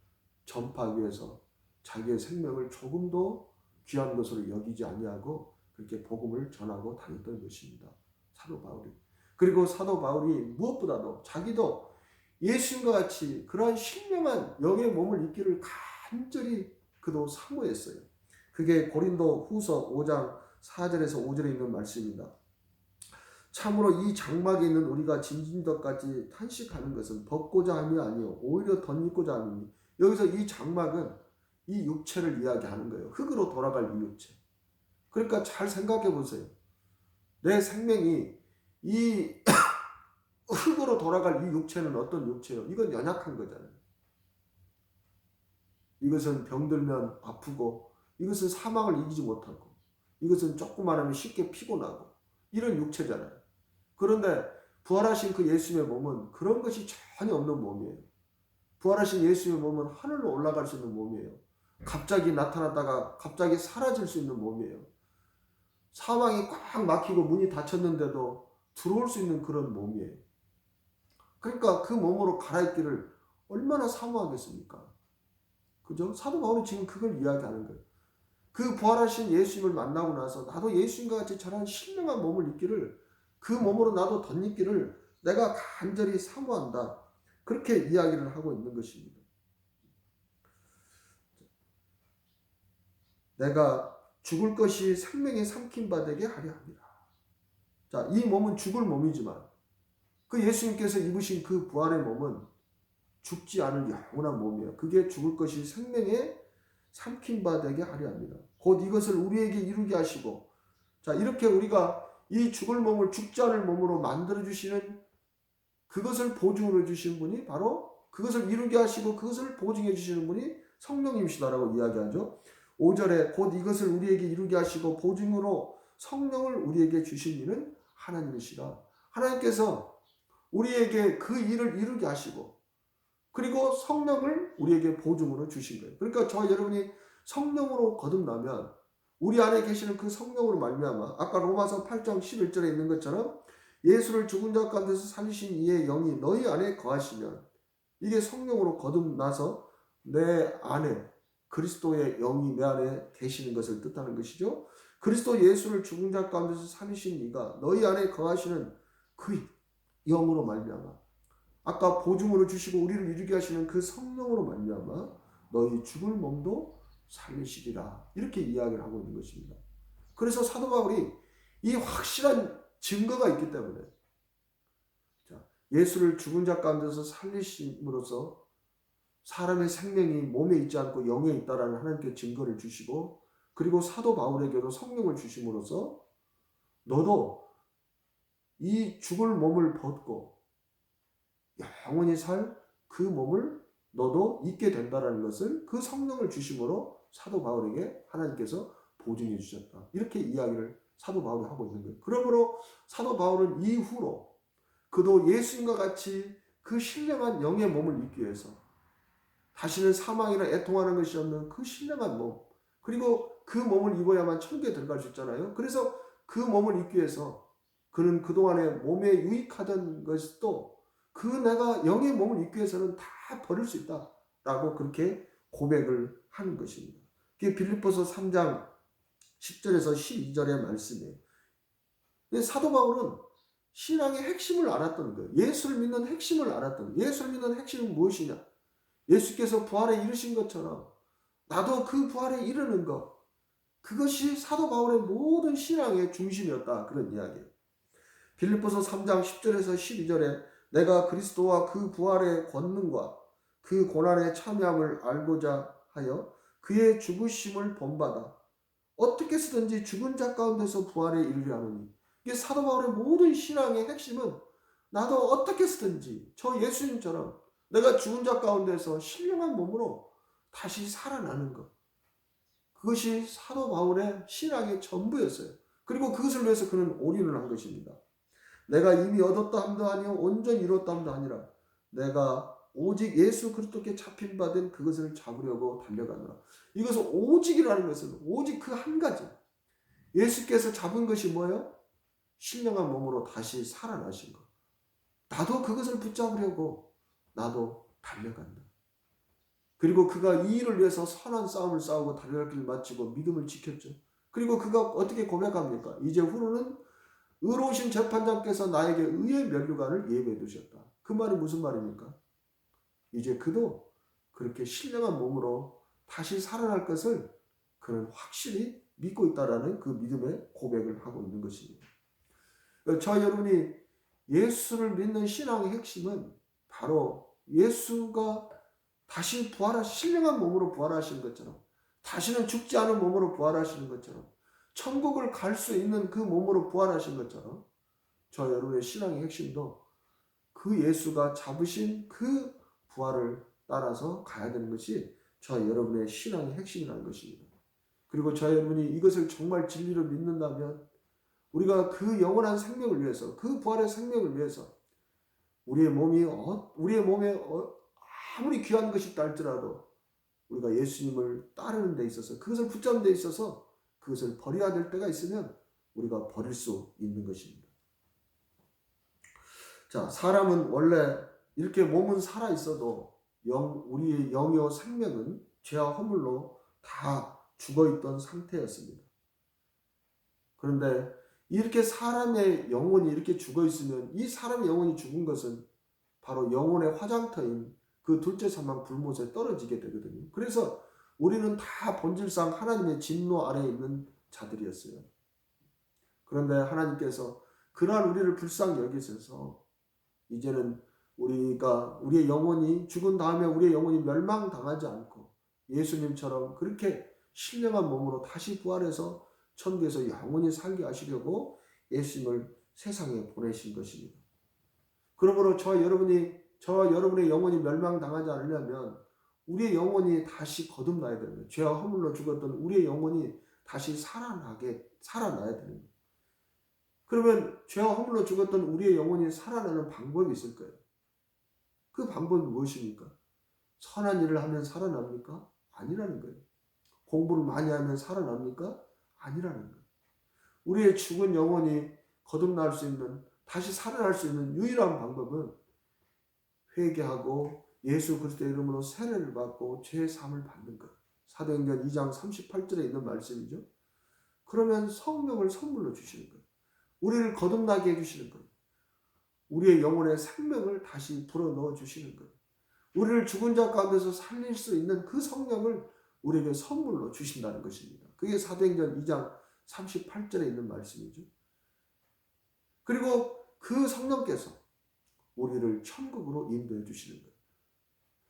전파하기 위해서 자기의 생명을 조금도 귀한 것으로 여기지 아니하고 그렇게 복음을 전하고 다녔던 것입니다. 사도 바울이. 그리고 사도 바울이 무엇보다도 자기도 예수님과 같이 그러한 신령한 영의 몸을 입기를 간절히 그도 사모했어요. 그게 고린도 후서 5장 4절에서 5절에 있는 말씀입니다. 참으로 이 장막에 있는 우리가 진진덕까지 탄식하는 것은 벗고자 함이 아니요 오히려 덧입고자 함이니, 여기서 이 장막은 이 육체를 이야기하는 거예요. 흙으로 돌아갈 이 육체. 그러니까 잘 생각해 보세요. 내 생명이 이 흙으로 돌아갈 이 육체는 어떤 육체예요? 이건 연약한 거잖아요. 이것은 병들면 아프고, 이것은 사망을 이기지 못하고, 이것은 조금만 하면 쉽게 피곤하고, 이런 육체잖아요. 그런데 부활하신 그 예수님의 몸은 그런 것이 전혀 없는 몸이에요. 부활하신 예수님의 몸은 하늘로 올라갈 수 있는 몸이에요. 갑자기 나타났다가 갑자기 사라질 수 있는 몸이에요. 사방이 꽉 막히고 문이 닫혔는데도 들어올 수 있는 그런 몸이에요. 그러니까 그 몸으로 갈아입기를 얼마나 사모하겠습니까? 그죠? 사도 바울이 지금 그걸 이야기하는 거예요. 그 부활하신 예수님을 만나고 나서 나도 예수님과 같이 저런 신령한 몸을 입기를, 그 몸으로 나도 덧입기를 내가 간절히 사모한다. 그렇게 이야기를 하고 있는 것입니다. 내가 죽을 것이 생명에 삼킨 바 되게 하려 합니다. 자, 이 몸은 죽을 몸이지만 그 예수님께서 입으신 그 부활의 몸은 죽지 않을 영원한 몸이에요. 그게 죽을 것이 생명에 삼킨 바 되게 하려 합니다. 곧 이것을 우리에게 이루게 하시고, 자, 이렇게 우리가 이 죽을 몸을 죽지 않을 몸으로 만들어 주시는, 그것을 보증으로 주신 분이 바로 그것을 이루게 하시고 그것을 보증해 주시는 분이 성령님이시다라고 이야기하죠. 5절에 곧 이것을 우리에게 이루게 하시고 보증으로 성령을 우리에게 주신 이는 하나님이시라. 하나님께서 우리에게 그 일을 이루게 하시고 그리고 성령을 우리에게 보증으로 주신 거예요. 그러니까 저 여러분이 성령으로 거듭나면 우리 안에 계시는 그 성령으로 말미암아 아까 로마서 8장 11절에 있는 것처럼 예수를 죽은 자 가운데서 살리신 이의 영이 너희 안에 거하시면 이게 성령으로 거듭나서 내 안에 그리스도의 영이 내 안에 계시는 것을 뜻하는 것이죠. 그리스도 예수를 죽은 자 가운데서 살리신 이가 너희 안에 거하시는 그 영으로 말미암아 아까 보증으로 주시고 우리를 이루게 하시는 그 성령으로 말미암아 너희 죽을 몸도 살리시리라 이렇게 이야기를 하고 있는 것입니다. 그래서 사도 바울이 이 확실한 증거가 있기 때문에 예수를 죽은 자 가운데서 살리심으로써 사람의 생명이 몸에 있지 않고 영에 있다라는 하나님께 증거를 주시고 그리고 사도 바울에게도 성령을 주심으로써 너도 이 죽을 몸을 벗고 영원히 살 그 몸을 너도 잊게 된다라는 것을 그 성령을 주심으로 사도 바울에게 하나님께서 보증해 주셨다. 이렇게 이야기를 사도 바울이 하고 있는 거예요. 그러므로 사도 바울은 이후로 그도 예수님과 같이 그 신령한 영의 몸을 입기 위해서 다시는 사망이나 애통하는 것이 없는 그 신령한 몸 그리고 그 몸을 입어야만 천국에 들어갈 수 있잖아요. 그래서 그 몸을 입기 위해서 그는 그동안에 몸에 유익하던 것도 그 내가 영의 몸을 입기 위해서는 다 버릴 수 있다라고 그렇게 고백을 하는 것입니다. 그게 빌립보서 3장 10절에서 12절의 말씀이에요. 사도 바울은 신앙의 핵심을 알았던 거예요. 예수를 믿는 핵심을 알았던 거예요. 예수를 믿는 핵심은 무엇이냐? 예수께서 부활에 이르신 것처럼 나도 그 부활에 이르는 것 그것이 사도 바울의 모든 신앙의 중심이었다. 그런 이야기예요. 빌립보서 3장 10절에서 12절에 내가 그리스도와 그 부활의 권능과 그 고난의 참여함을 알고자 하여 그의 죽으심을 본받아 어떻게 쓰든지 죽은 자 가운데서 부활에 이르려 하노니 이게 사도 바울의 모든 신앙의 핵심은 나도 어떻게 쓰든지 저 예수님처럼 내가 죽은 자 가운데서 신령한 몸으로 다시 살아나는 것 그것이 사도 바울의 신앙의 전부였어요. 그리고 그것을 위해서 그는 올인을 한 것입니다. 내가 이미 얻었다 함도 아니요 온전히 이뤘다 함도 아니라 내가 오직 예수 그리스도께 잡힌 바 된 그것을 잡으려고 달려가노라. 이것은 오직이라는 것은 오직 그 한 가지 예수께서 잡은 것이 뭐예요? 신령한 몸으로 다시 살아나신 것. 나도 그것을 붙잡으려고 나도 달려간다. 그리고 그가 이 일을 위해서 선한 싸움을 싸우고 달려갈 길을 마치고 믿음을 지켰죠. 그리고 그가 어떻게 고백합니까? 이제 후로는 의로우신 재판장께서 나에게 의의 면류관을 예비해 두셨다. 그 말이 무슨 말입니까? 이제 그도 그렇게 신령한 몸으로 다시 살아날 것을 그는 확실히 믿고 있다라는 그 믿음의 고백을 하고 있는 것입니다. 저 여러분이 예수를 믿는 신앙의 핵심은 바로 예수가 다시 신령한 몸으로 부활하시는 것처럼 다시는 죽지 않은 몸으로 부활하시는 것처럼 천국을 갈 수 있는 그 몸으로 부활하신 것처럼 저 여러분의 신앙의 핵심도 그 예수가 잡으신 그 부활을 따라서 가야 되는 것이 저 여러분의 신앙의 핵심이라는 것입니다. 그리고 저 여러분이 이것을 정말 진리로 믿는다면 우리가 그 영원한 생명을 위해서 그 부활의 생명을 위해서 우리의 몸에 아무리 귀한 것이 있다 할지라도 우리가 예수님을 따르는 데 있어서 그것을 붙잡는 데 있어서 그것을 버려야 될 때가 있으면 우리가 버릴 수 있는 것입니다. 자, 사람은 원래 이렇게 몸은 살아 있어도 우리의 영이요 생명은 죄와 허물로 다 죽어있던 상태였습니다. 그런데 이렇게 사람의 영혼이 이렇게 죽어있으면 이 사람의 영혼이 죽은 것은 바로 영혼의 화장터인 그 둘째 사망 불못에 떨어지게 되거든요. 그래서 우리는 다 본질상 하나님의 진노 아래에 있는 자들이었어요. 그런데 하나님께서 그러한 우리를 불쌍히 여기셔서 이제는 우리의 영혼이 죽은 다음에 우리의 영혼이 멸망당하지 않고 예수님처럼 그렇게 신령한 몸으로 다시 부활해서 천국에서 영원히 살게 하시려고 예수님을 세상에 보내신 것입니다. 그러므로 저와 여러분의 영혼이 멸망당하지 않으려면 우리의 영혼이 다시 거듭나야 되는 거예요. 죄와 허물로 죽었던 우리의 영혼이 다시 살아나야 되는 거예요. 그러면 죄와 허물로 죽었던 우리의 영혼이 살아나는 방법이 있을 거예요. 그 방법이 무엇입니까? 선한 일을 하면 살아납니까? 아니라는 거예요. 공부를 많이 하면 살아납니까? 아니라는 거예요. 우리의 죽은 영혼이 거듭날 수 있는, 다시 살아날 수 있는 유일한 방법은 회개하고 예수 그리스도의 이름으로 세례를 받고 죄의 사함을 받는 것. 사도행전 2장 38절에 있는 말씀이죠. 그러면 성령을 선물로 주시는 거예요. 우리를 거듭나게 해주시는 거예요. 우리의 영혼의 생명을 다시 불어넣어 주시는 거예요. 우리를 죽은 자 가운데서 살릴 수 있는 그 성령을 우리에게 선물로 주신다는 것입니다. 그게 사도행전 2장 38절에 있는 말씀이죠. 그리고 그 성령께서 우리를 천국으로 인도해 주시는 거예요.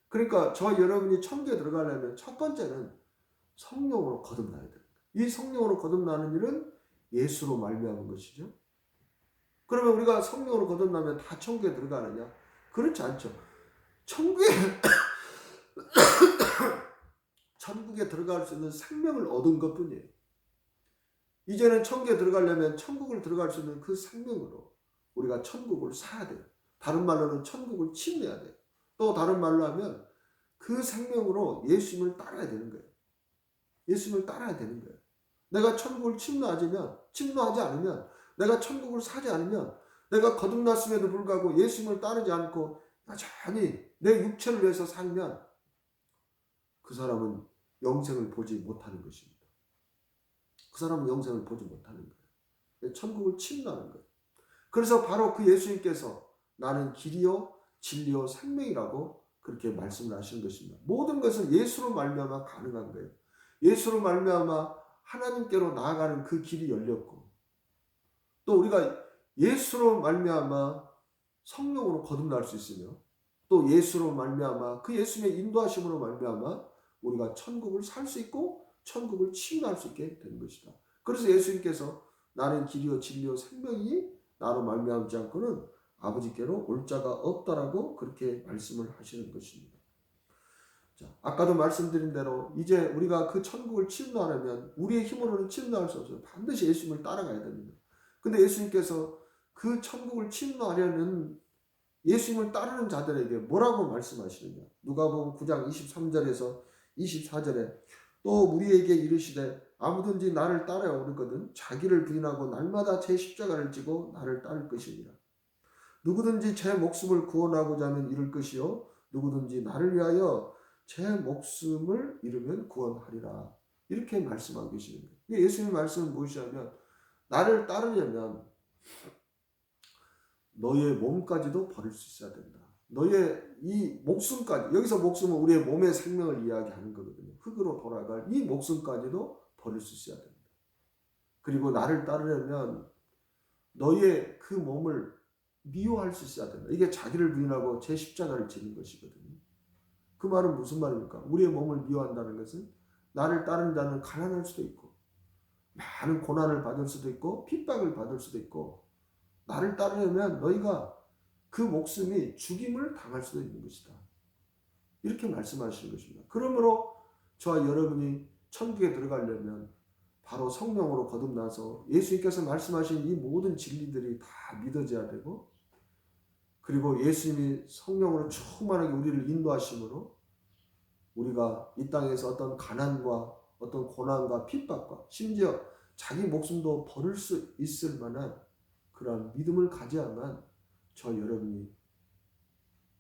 그러니까 저와 여러분이 천국에 들어가려면 첫 번째는 성령으로 거듭나야 됩니다. 이 성령으로 거듭나는 일은 예수로 말미암은 것이죠. 그러면 우리가 성령으로 거듭나면 다 천국에 들어가느냐? 그렇지 않죠. 천국에 들어갈 수 있는 생명을 얻은 것뿐이에요. 이제는 천국에 들어가려면 천국을 들어갈 수 있는 그 생명으로 우리가 천국을 사야 돼요. 다른 말로는 천국을 침례해야 돼요. 또 다른 말로 하면 그 생명으로 예수님을 따라야 되는 거예요. 예수님을 따라야 되는 거예요. 내가 천국을 침노하지 않으면, 내가 천국을 사지 않으면, 내가 거듭났음에도 불구하고 예수님을 따르지 않고 여전히 내 육체를 위해서 살면 그 사람은 영생을 보지 못하는 것입니다. 그 사람은 영생을 보지 못하는 거예요. 천국을 침노하는 거예요. 그래서 바로 그 예수님께서 나는 길이요 진리요 생명이라고 그렇게 말씀을 하시는 것입니다. 모든 것은 예수로 말미암아 가능한 거예요. 예수로 말미암아 하나님께로 나아가는 그 길이 열렸고, 또 우리가 예수로 말미암아 성령으로 거듭날 수 있으며, 또 예수로 말미암아 그 예수님의 인도하심으로 말미암아 우리가 천국을 살 수 있고 천국을 침노할 수 있게 되는 것이다. 그래서 예수님께서 나는 길이요 진리요 생명이니 나로 말미암지 않고는 아버지께로 올 자가 없다라고 그렇게 말씀을 하시는 것입니다. 자, 아까도 말씀드린 대로 이제 우리가 그 천국을 침노하려면 우리의 힘으로는 침노할 수 없어요. 반드시 예수님을 따라가야 됩니다. 근데 예수님께서 그 천국을 침노하려는 예수님을 따르는 자들에게 뭐라고 말씀하시느냐? 누가복음 9장 23절에서 24절에 또 우리에게 이르시되 아무든지 나를 따라 오르거든 자기를 부인하고 날마다 제 십자가를 지고 나를 따를 것이니라. 누구든지 제 목숨을 구원하고자 하면 잃을 것이요 누구든지 나를 위하여 제 목숨을 잃으면 구원하리라. 이렇게 말씀하고 계시는 거예요. 예수님의 말씀은 무엇이냐면 나를 따르려면 너의 몸까지도 버릴 수 있어야 된다. 너의 이 목숨까지, 여기서 목숨은 우리의 몸의 생명을 이야기하는 거거든요. 흙으로 돌아갈 이 목숨까지도 버릴 수 있어야 된다. 그리고 나를 따르려면 너의 그 몸을 미워할 수 있어야 된다. 이게 자기를 부인하고 제 십자가를 지는 것이거든요. 그 말은 무슨 말입니까? 우리의 몸을 미워한다는 것은 나를 따르는 자는 가난할 수도 있고 많은 고난을 받을 수도 있고 핍박을 받을 수도 있고 나를 따르려면 너희가 그 목숨이 죽임을 당할 수도 있는 것이다. 이렇게 말씀하시는 것입니다. 그러므로 저와 여러분이 천국에 들어가려면 바로 성령으로 거듭나서 예수님께서 말씀하신 이 모든 진리들이 다 믿어져야 되고, 그리고 예수님이 성령으로 충만하게 우리를 인도하심으로 우리가 이 땅에서 어떤 가난과 어떤 고난과 핍박과 심지어 자기 목숨도 버릴 수 있을 만한 그런 믿음을 가져야만 저 여러분이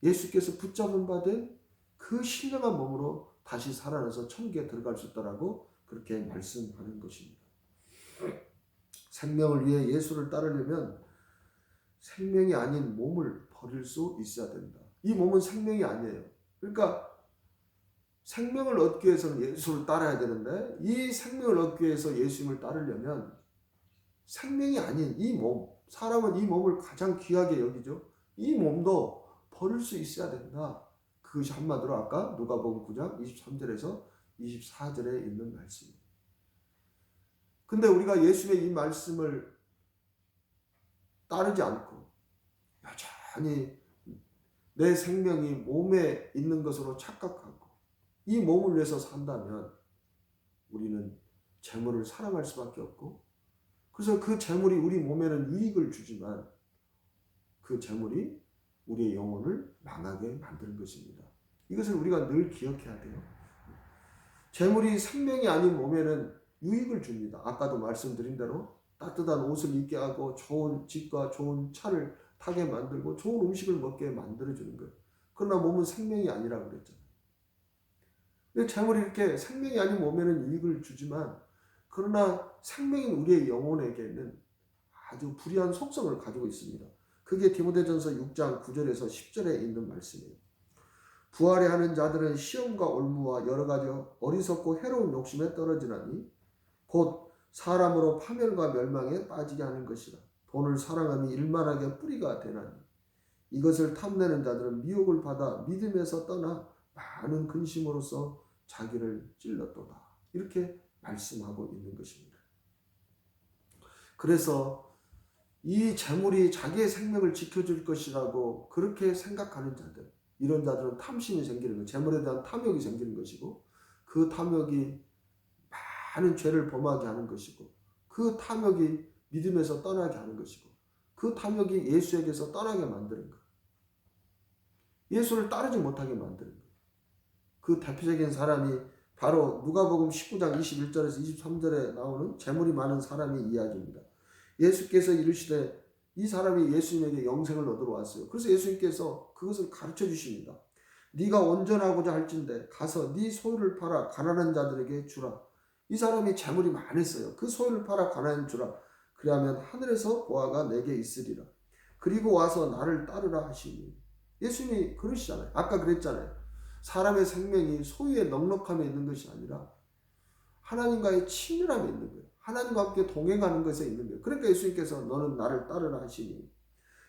예수께서 붙잡은 바 된 그 신령한 몸으로 다시 살아나서 천국에 들어갈 수 있다라고 그렇게 말씀하는 것입니다. 생명을 위해 예수를 따르려면 생명이 아닌 몸을 버릴 수 있어야 된다. 이 몸은 생명이 아니에요. 그러니까 생명을 얻기 위해서는 예수를 따라야 되는데 이 생명을 얻기 위해서 예수님을 따르려면 생명이 아닌 이 몸, 사람은 이 몸을 가장 귀하게 여기죠. 이 몸도 버릴 수 있어야 된다. 그것이 한마디로 아까 누가복음 9장 23절에서 24절에 있는 말씀입니다. 근데 우리가 예수의 이 말씀을 따르지 않고 여전히 내 생명이 몸에 있는 것으로 착각하고 이 몸을 위해서 산다면 우리는 재물을 사랑할 수밖에 없고, 그래서 그 재물이 우리 몸에는 유익을 주지만 그 재물이 우리의 영혼을 망하게 만드는 것입니다. 이것을 우리가 늘 기억해야 돼요. 재물이 생명이 아닌 몸에는 유익을 줍니다. 아까도 말씀드린 대로 따뜻한 옷을 입게 하고 좋은 집과 좋은 차를 타게 만들고 좋은 음식을 먹게 만들어주는 거예요. 그러나 몸은 생명이 아니라고 그랬잖아요. 근데 재물이 이렇게 생명이 아닌 몸에는 유익을 주지만, 그러나 생명인 우리의 영혼에게는 아주 불의한 속성을 가지고 있습니다. 그게 디모데전서 6장 9절에서 10절에 있는 말씀이에요. 부활해 하는 자들은 시험과 올무와 여러 가지 어리석고 해로운 욕심에 떨어지나니 곧 사람으로 파멸과 멸망에 빠지게 하는 것이라. 돈을 사랑함이 일만하게 뿌리가 되나니 이것을 탐내는 자들은 미혹을 받아 믿음에서 떠나 많은 근심으로써 자기를 찔렀도다. 이렇게 말씀하고 있는 것입니다. 그래서 이 재물이 자기의 생명을 지켜줄 것이라고 그렇게 생각하는 자들, 이런 자들은 탐심이 생기는 거예요. 재물에 대한 탐욕이 생기는 것이고, 그 탐욕이 많은 죄를 범하게 하는 것이고, 그 탐욕이 믿음에서 떠나게 하는 것이고, 그 탐욕이 예수에게서 떠나게 만드는 거예요. 예수를 따르지 못하게 만드는 거예요. 그 대표적인 사람이 바로 누가복음 19장 21절에서 23절에 나오는 재물이 많은 사람의 이야기입니다. 예수께서 이르시되 이 사람이 예수님에게 영생을 얻으러 왔어요. 그래서 예수님께서 그것을 가르쳐 주십니다. 네가 온전하고자 할진대 가서 네 소유를 팔아 가난한 자들에게 주라. 이 사람이 재물이 많았어요. 그 소유를 팔아 가난한 주라. 그리하면 하늘에서 보화가 내게 있으리라. 그리고 와서 나를 따르라 하시니. 예수님이 그러시잖아요. 아까 그랬잖아요. 사람의 생명이 소유의 넉넉함에 있는 것이 아니라 하나님과의 친밀함에 있는 거예요. 하나님과 함께 동행하는 것에 있는 거예요. 그러니까 예수님께서 너는 나를 따르라 하시니,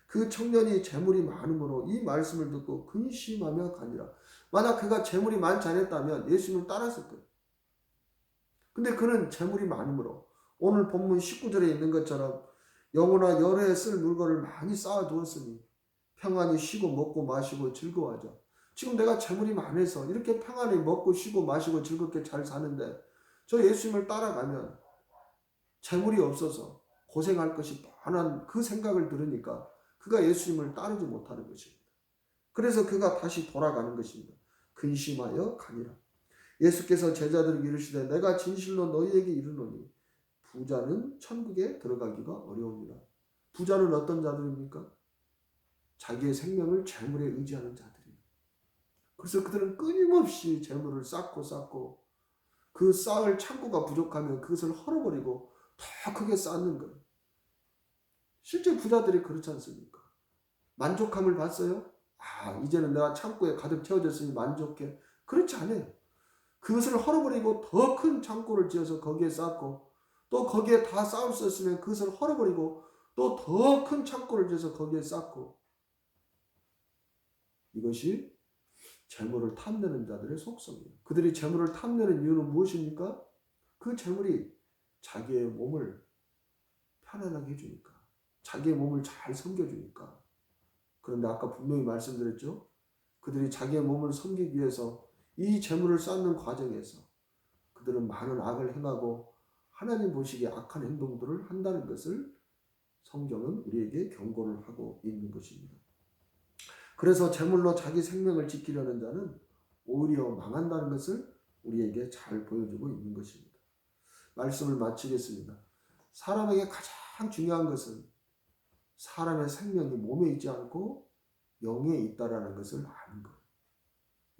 그 청년이 재물이 많으므로 이 말씀을 듣고 근심하며 가니라. 만약 그가 재물이 많지 않았다면 예수님을 따랐을 거예요. 근데 그는 재물이 많으므로 오늘 본문 19절에 있는 것처럼 영혼아 여러 해 쓸 물건을 많이 쌓아두었으니 평안히 쉬고 먹고 마시고 즐거워하자. 지금 내가 재물이 많아서 이렇게 평안히 먹고 쉬고 마시고 즐겁게 잘 사는데 저 예수님을 따라가면 재물이 없어서 고생할 것이 뻔한 그 생각을 들으니까 그가 예수님을 따르지 못하는 것입니다. 그래서 그가 다시 돌아가는 것입니다. 근심하여 가니라. 예수께서 제자들에게 이르시되 내가 진실로 너희에게 이르노니 부자는 천국에 들어가기가 어려우니라. 부자는 어떤 자들입니까? 자기의 생명을 재물에 의지하는 자들이에요. 그래서 그들은 끊임없이 재물을 쌓고 그 쌓을 창고가 부족하면 그것을 헐어버리고 더 크게 쌓는 거예요. 실제 부자들이 그렇지 않습니까? 만족함을 봤어요? 이제는 내가 창고에 가득 채워졌으니 만족해. 그렇지 않아요. 그것을 헐어버리고 더 큰 창고를 지어서 거기에 쌓고, 또 거기에 다 쌓을 수 없으면 그것을 헐어버리고 또 더 큰 창고를 지어서 거기에 쌓고. 이것이 재물을 탐내는 자들의 속성이에요. 그들이 재물을 탐내는 이유는 무엇입니까? 그 재물이 자기의 몸을 편안하게 해주니까, 자기의 몸을 잘 섬겨주니까. 그런데 아까 분명히 말씀드렸죠. 그들이 자기의 몸을 섬기기 위해서 이 재물을 쌓는 과정에서 그들은 많은 악을 행하고 하나님 보시기에 악한 행동들을 한다는 것을 성경은 우리에게 경고를 하고 있는 것입니다. 그래서 재물로 자기 생명을 지키려는 자는 오히려 망한다는 것을 우리에게 잘 보여주고 있는 것입니다. 말씀을 마치겠습니다. 사람에게 가장 중요한 것은 사람의 생명이 몸에 있지 않고 영에 있다라는 것을 아는 거예요.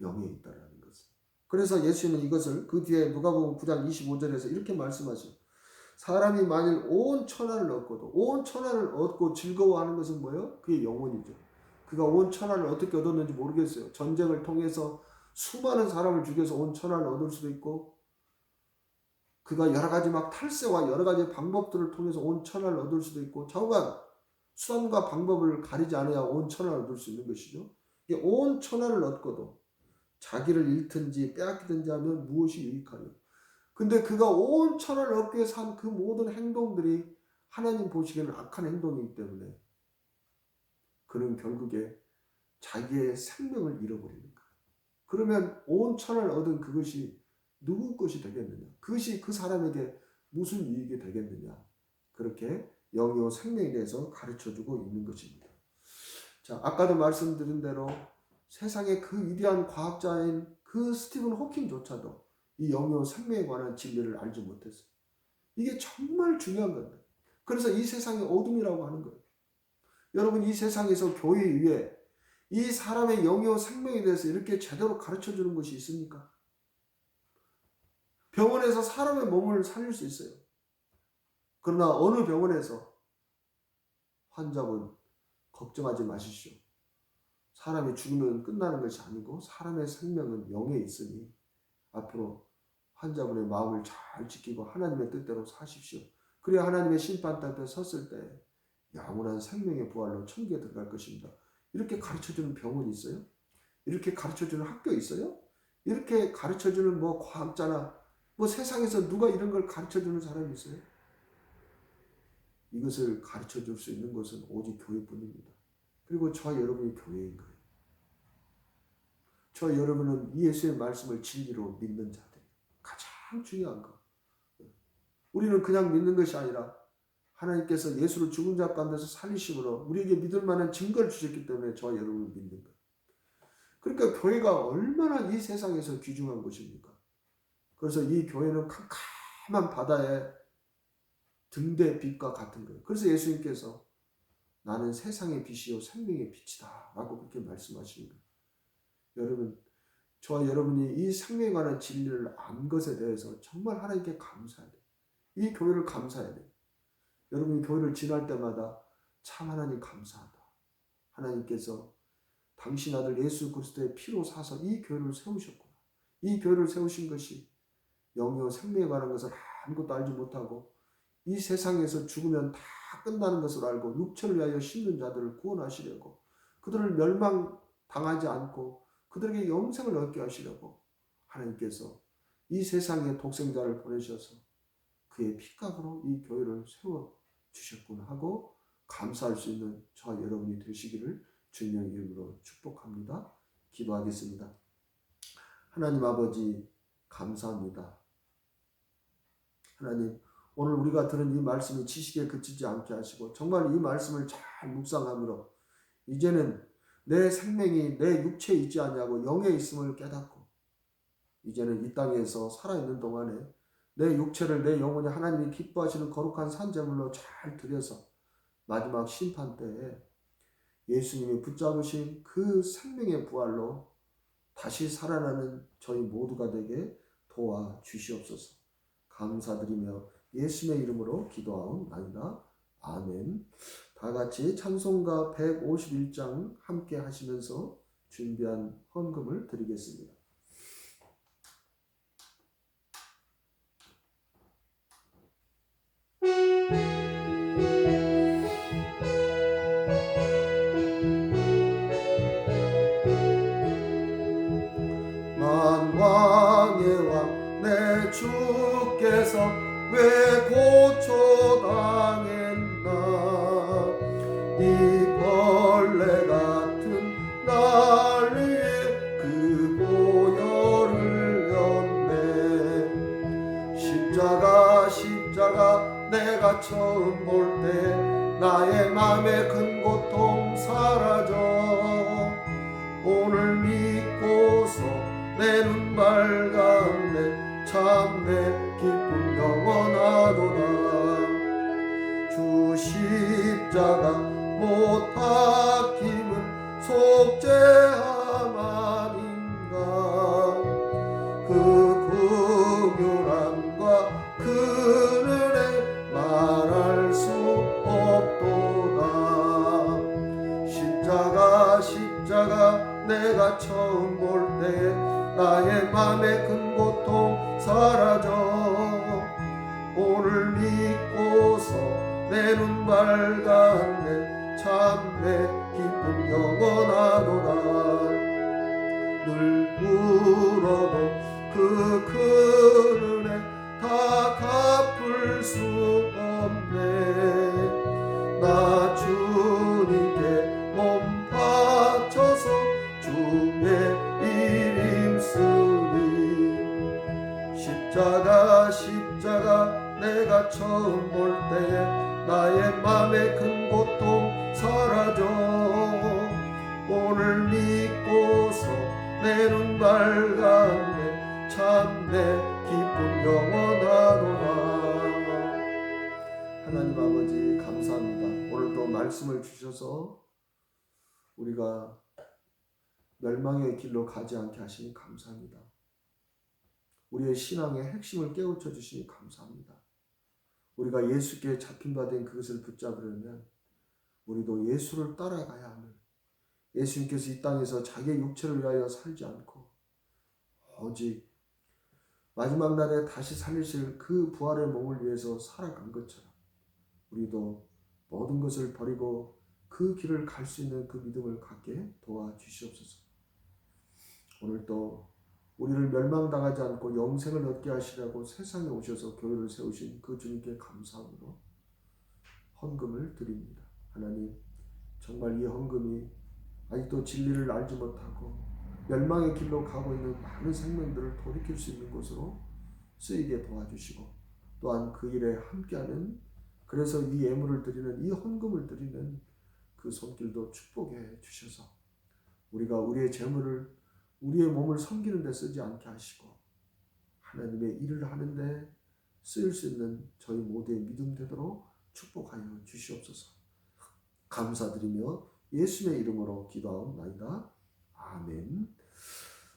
영에 있다라는 것을. 그래서 예수님은 이것을 그 뒤에 누가복음 9장 25절에서 이렇게 말씀하셔요. 사람이 만일 온 천하를 얻고 즐거워하는 것은 뭐예요? 그게 영혼이죠. 그가 온 천하를 어떻게 얻었는지 모르겠어요. 전쟁을 통해서 수많은 사람을 죽여서 온 천하를 얻을 수도 있고, 그가 여러 가지 막 탈세와 여러 가지 방법들을 통해서 온 천하를 얻을 수도 있고, 좌우간 수단과 방법을 가리지 않아야 온 천하를 얻을 수 있는 것이죠. 온 천하를 얻고도 자기를 잃든지 빼앗기든지 하면 무엇이 유익하냐. 근데 그가 온 천하를 얻기 위해서 한 그 모든 행동들이 하나님 보시기에는 악한 행동이기 때문에 그는 결국에 자기의 생명을 잃어버리는 거예요. 그러면 온 천을 얻은 그것이 누구 것이 되겠느냐? 그것이 그 사람에게 무슨 이익이 되겠느냐? 그렇게 영이요 생명에 대해서 가르쳐주고 있는 것입니다. 자, 아까도 말씀드린 대로 세상의 그 위대한 과학자인 그 스티븐 호킹조차도 이 영이요 생명에 관한 진리를 알지 못했어요. 이게 정말 중요한 건데. 그래서 이 세상의 어둠이라고 하는 거예요. 여러분, 이 세상에서 교회 위에 이 사람의 영이요 생명에 대해서 이렇게 제대로 가르쳐주는 것이 있습니까? 병원에서 사람의 몸을 살릴 수 있어요. 그러나 어느 병원에서 환자분 걱정하지 마십시오. 사람이 죽으면 끝나는 것이 아니고 사람의 생명은 영에 있으니 앞으로 환자분의 마음을 잘 지키고 하나님의 뜻대로 사십시오. 그래야 하나님의 심판대 앞에 섰을 때 영원한 생명의 부활로 천국에 들어갈 것입니다. 이렇게 가르쳐주는 병원이 있어요? 이렇게 가르쳐주는 학교 있어요? 이렇게 가르쳐주는 과학자나 세상에서 누가 이런 걸 가르쳐주는 사람이 있어요? 이것을 가르쳐줄 수 있는 것은 오직 교회뿐입니다. 그리고 저와 여러분이 교회인 거예요. 저와 여러분은 예수의 말씀을 진리로 믿는 자들. 가장 중요한 거. 우리는 그냥 믿는 것이 아니라 하나님께서 예수를 죽은 자 가운데서 살리심으로 우리에게 믿을 만한 증거를 주셨기 때문에 저와 여러분을 믿는 거예요. 그러니까 교회가 얼마나 이 세상에서 귀중한 것입니까? 그래서 이 교회는 캄캄한 바다의 등대 빛과 같은 거예요. 그래서 예수님께서 나는 세상의 빛이요 생명의 빛이다 라고 그렇게 말씀하시는 거예요. 여러분, 저와 여러분이 이 생명에 관한 진리를 안 것에 대해서 정말 하나님께 감사해야 돼요. 이 교회를 감사해야 돼요. 여러분이 교회를 지날 때마다 참 하나님 감사하다. 하나님께서 당신 아들 예수 그리스도의 피로 사서 이 교회를 세우셨구나. 이 교회를 세우신 것이 영이요 생명에 관한 것을 아무것도 알지 못하고 이 세상에서 죽으면 다 끝나는 것을 알고 육체를 위하여 심는 자들을 구원하시려고 그들을 멸망당하지 않고 그들에게 영생을 얻게 하시려고 하나님께서 이 세상에 독생자를 보내셔서 그의 피값으로 이 교회를 세워주셨구나 하고 감사할 수 있는 저와 여러분이 되시기를 주님의 이름으로 축복합니다. 기도하겠습니다. 하나님 아버지 감사합니다. 하나님, 오늘 우리가 들은 이 말씀이 지식에 그치지 않게 하시고 정말 이 말씀을 잘 묵상함으로 이제는 내 생명이 내 육체에 있지 않냐고 영에 있음을 깨닫고 이제는 이 땅에서 살아있는 동안에 내 육체를 내 영혼이 하나님이 기뻐하시는 거룩한 산제물로 잘 들여서 마지막 심판 때에 예수님이 붙잡으신 그 생명의 부활로 다시 살아나는 저희 모두가 되게 도와주시옵소서. 감사드리며 예수님의 이름으로 기도하옵나이다. 아멘. 다 같이 찬송가 151장 함께 하시면서 준비한 헌금을 드리겠습니다. 만왕의 왕 내 주께서 왜 고초당했나 이 벌레 같은 날 위해 그 보혈을 였네. 십자가 내가 처음 볼 때 나의 맘에 큰 고통 사라져 오늘 믿고서 내 눈 밝았네. 참 내 기쁨 영원하도다. 주 십자가 못 박힘은 속죄함 아닌가. 그 긍휼함과 그 은혜 말할 수 없도다. 십자가 내가 처음 볼 때 나의 맘에 큰 고통 사라져 오늘 믿고서 내 눈 밝았네. 참 내 기쁨 영원하도다. 늘 울어도 그 큰 은혜 다 갚을 수 없네. 나 주님께 몸 바쳐서 주의 이름 처음 볼 때에 나의 맘의 큰 고통 사라져. 오늘 믿고서 내 눈 밝았네. 참 내 기쁨 영원하노라. 하나님 아버지 감사합니다. 오늘도 말씀을 주셔서 우리가 멸망의 길로 가지 않게 하시니 감사합니다. 우리의 신앙의 핵심을 깨우쳐 주시니 감사합니다. 우리가 예수께 잡힌 바 된 그것을 붙잡으려면 우리도 예수를 따라가야 함을, 예수님께서 이 땅에서 자기의 육체를 위하여 살지 않고 오직 마지막 날에 다시 살리실 그 부활의 몸을 위해서 살아간 것처럼 우리도 모든 것을 버리고 그 길을 갈 수 있는 그 믿음을 갖게 도와주시옵소서. 오늘도 우리를 멸망당하지 않고 영생을 얻게 하시라고 세상에 오셔서 교회를 세우신 그 주님께 감사함으로 헌금을 드립니다. 하나님, 정말 이 헌금이 아직도 진리를 알지 못하고 멸망의 길로 가고 있는 많은 생명들을 돌이킬 수 있는 곳으로 쓰이게 도와주시고, 또한 그 일에 함께하는, 그래서 이 예물을 드리는, 이 헌금을 드리는 그 손길도 축복해 주셔서 우리가 우리의 재물을, 우리의 몸을 섬기는 데 쓰지 않게 하시고 하나님의 일을 하는데 쓰일 수 있는 저희 모두의 믿음 되도록 축복하여 주시옵소서. 감사드리며 예수님의 이름으로 기도하옵나이다. 아멘.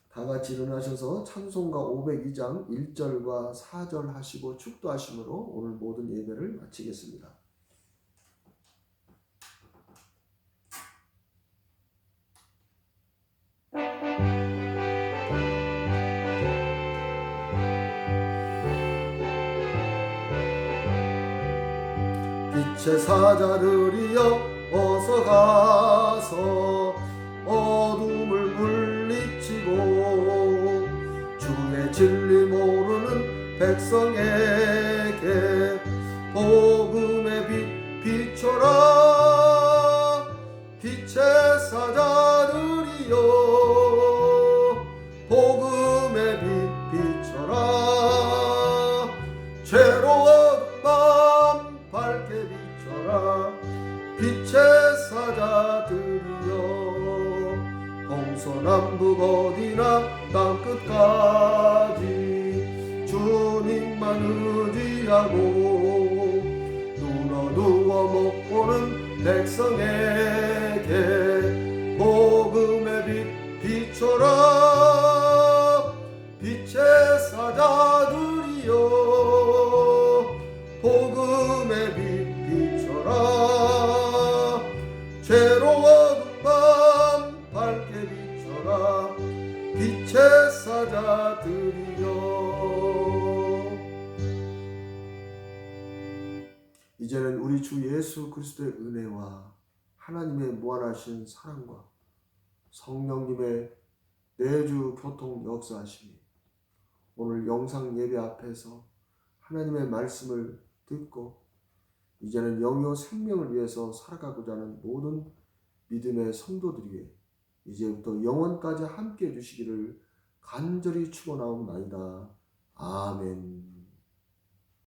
다 같이 일어나셔서 찬송가 502장 1절과 4절 하시고 축도하심으로 오늘 모든 예배를 마치겠습니다. 빛의 사자들이여 어서 가서 어둠을 물리치고 주의 진리 모르는 백성에게 복음의 빛 비춰라. 빛의 사자들이여 복음의 빛 비춰라. 죄로운 밤 밝게 비춰라. 빛의 사자들이여 동서남북 어디나 땅끝까지 주님만 의지하고 눈 어두워 못 보는 백성에게 복음의 빛 비춰라. 빛의 사자들이여 복음의 빛 비춰라. 죄로운 밤 밝게 비춰라. 빛의 사자들이여. 이제는 우리 주 예수 그리스도의 은혜와 하나님의 무한하신 사랑과 성령님의 내주 교통 역사하심이 오늘 영상 예배 앞에서 하나님의 말씀을 듣고 이제는 영요 생명을 위해서 살아가고자 하는 모든 믿음의 성도들에게 이제부터 영원까지 함께 해주시기를 간절히 축원하옵나이다. 아멘.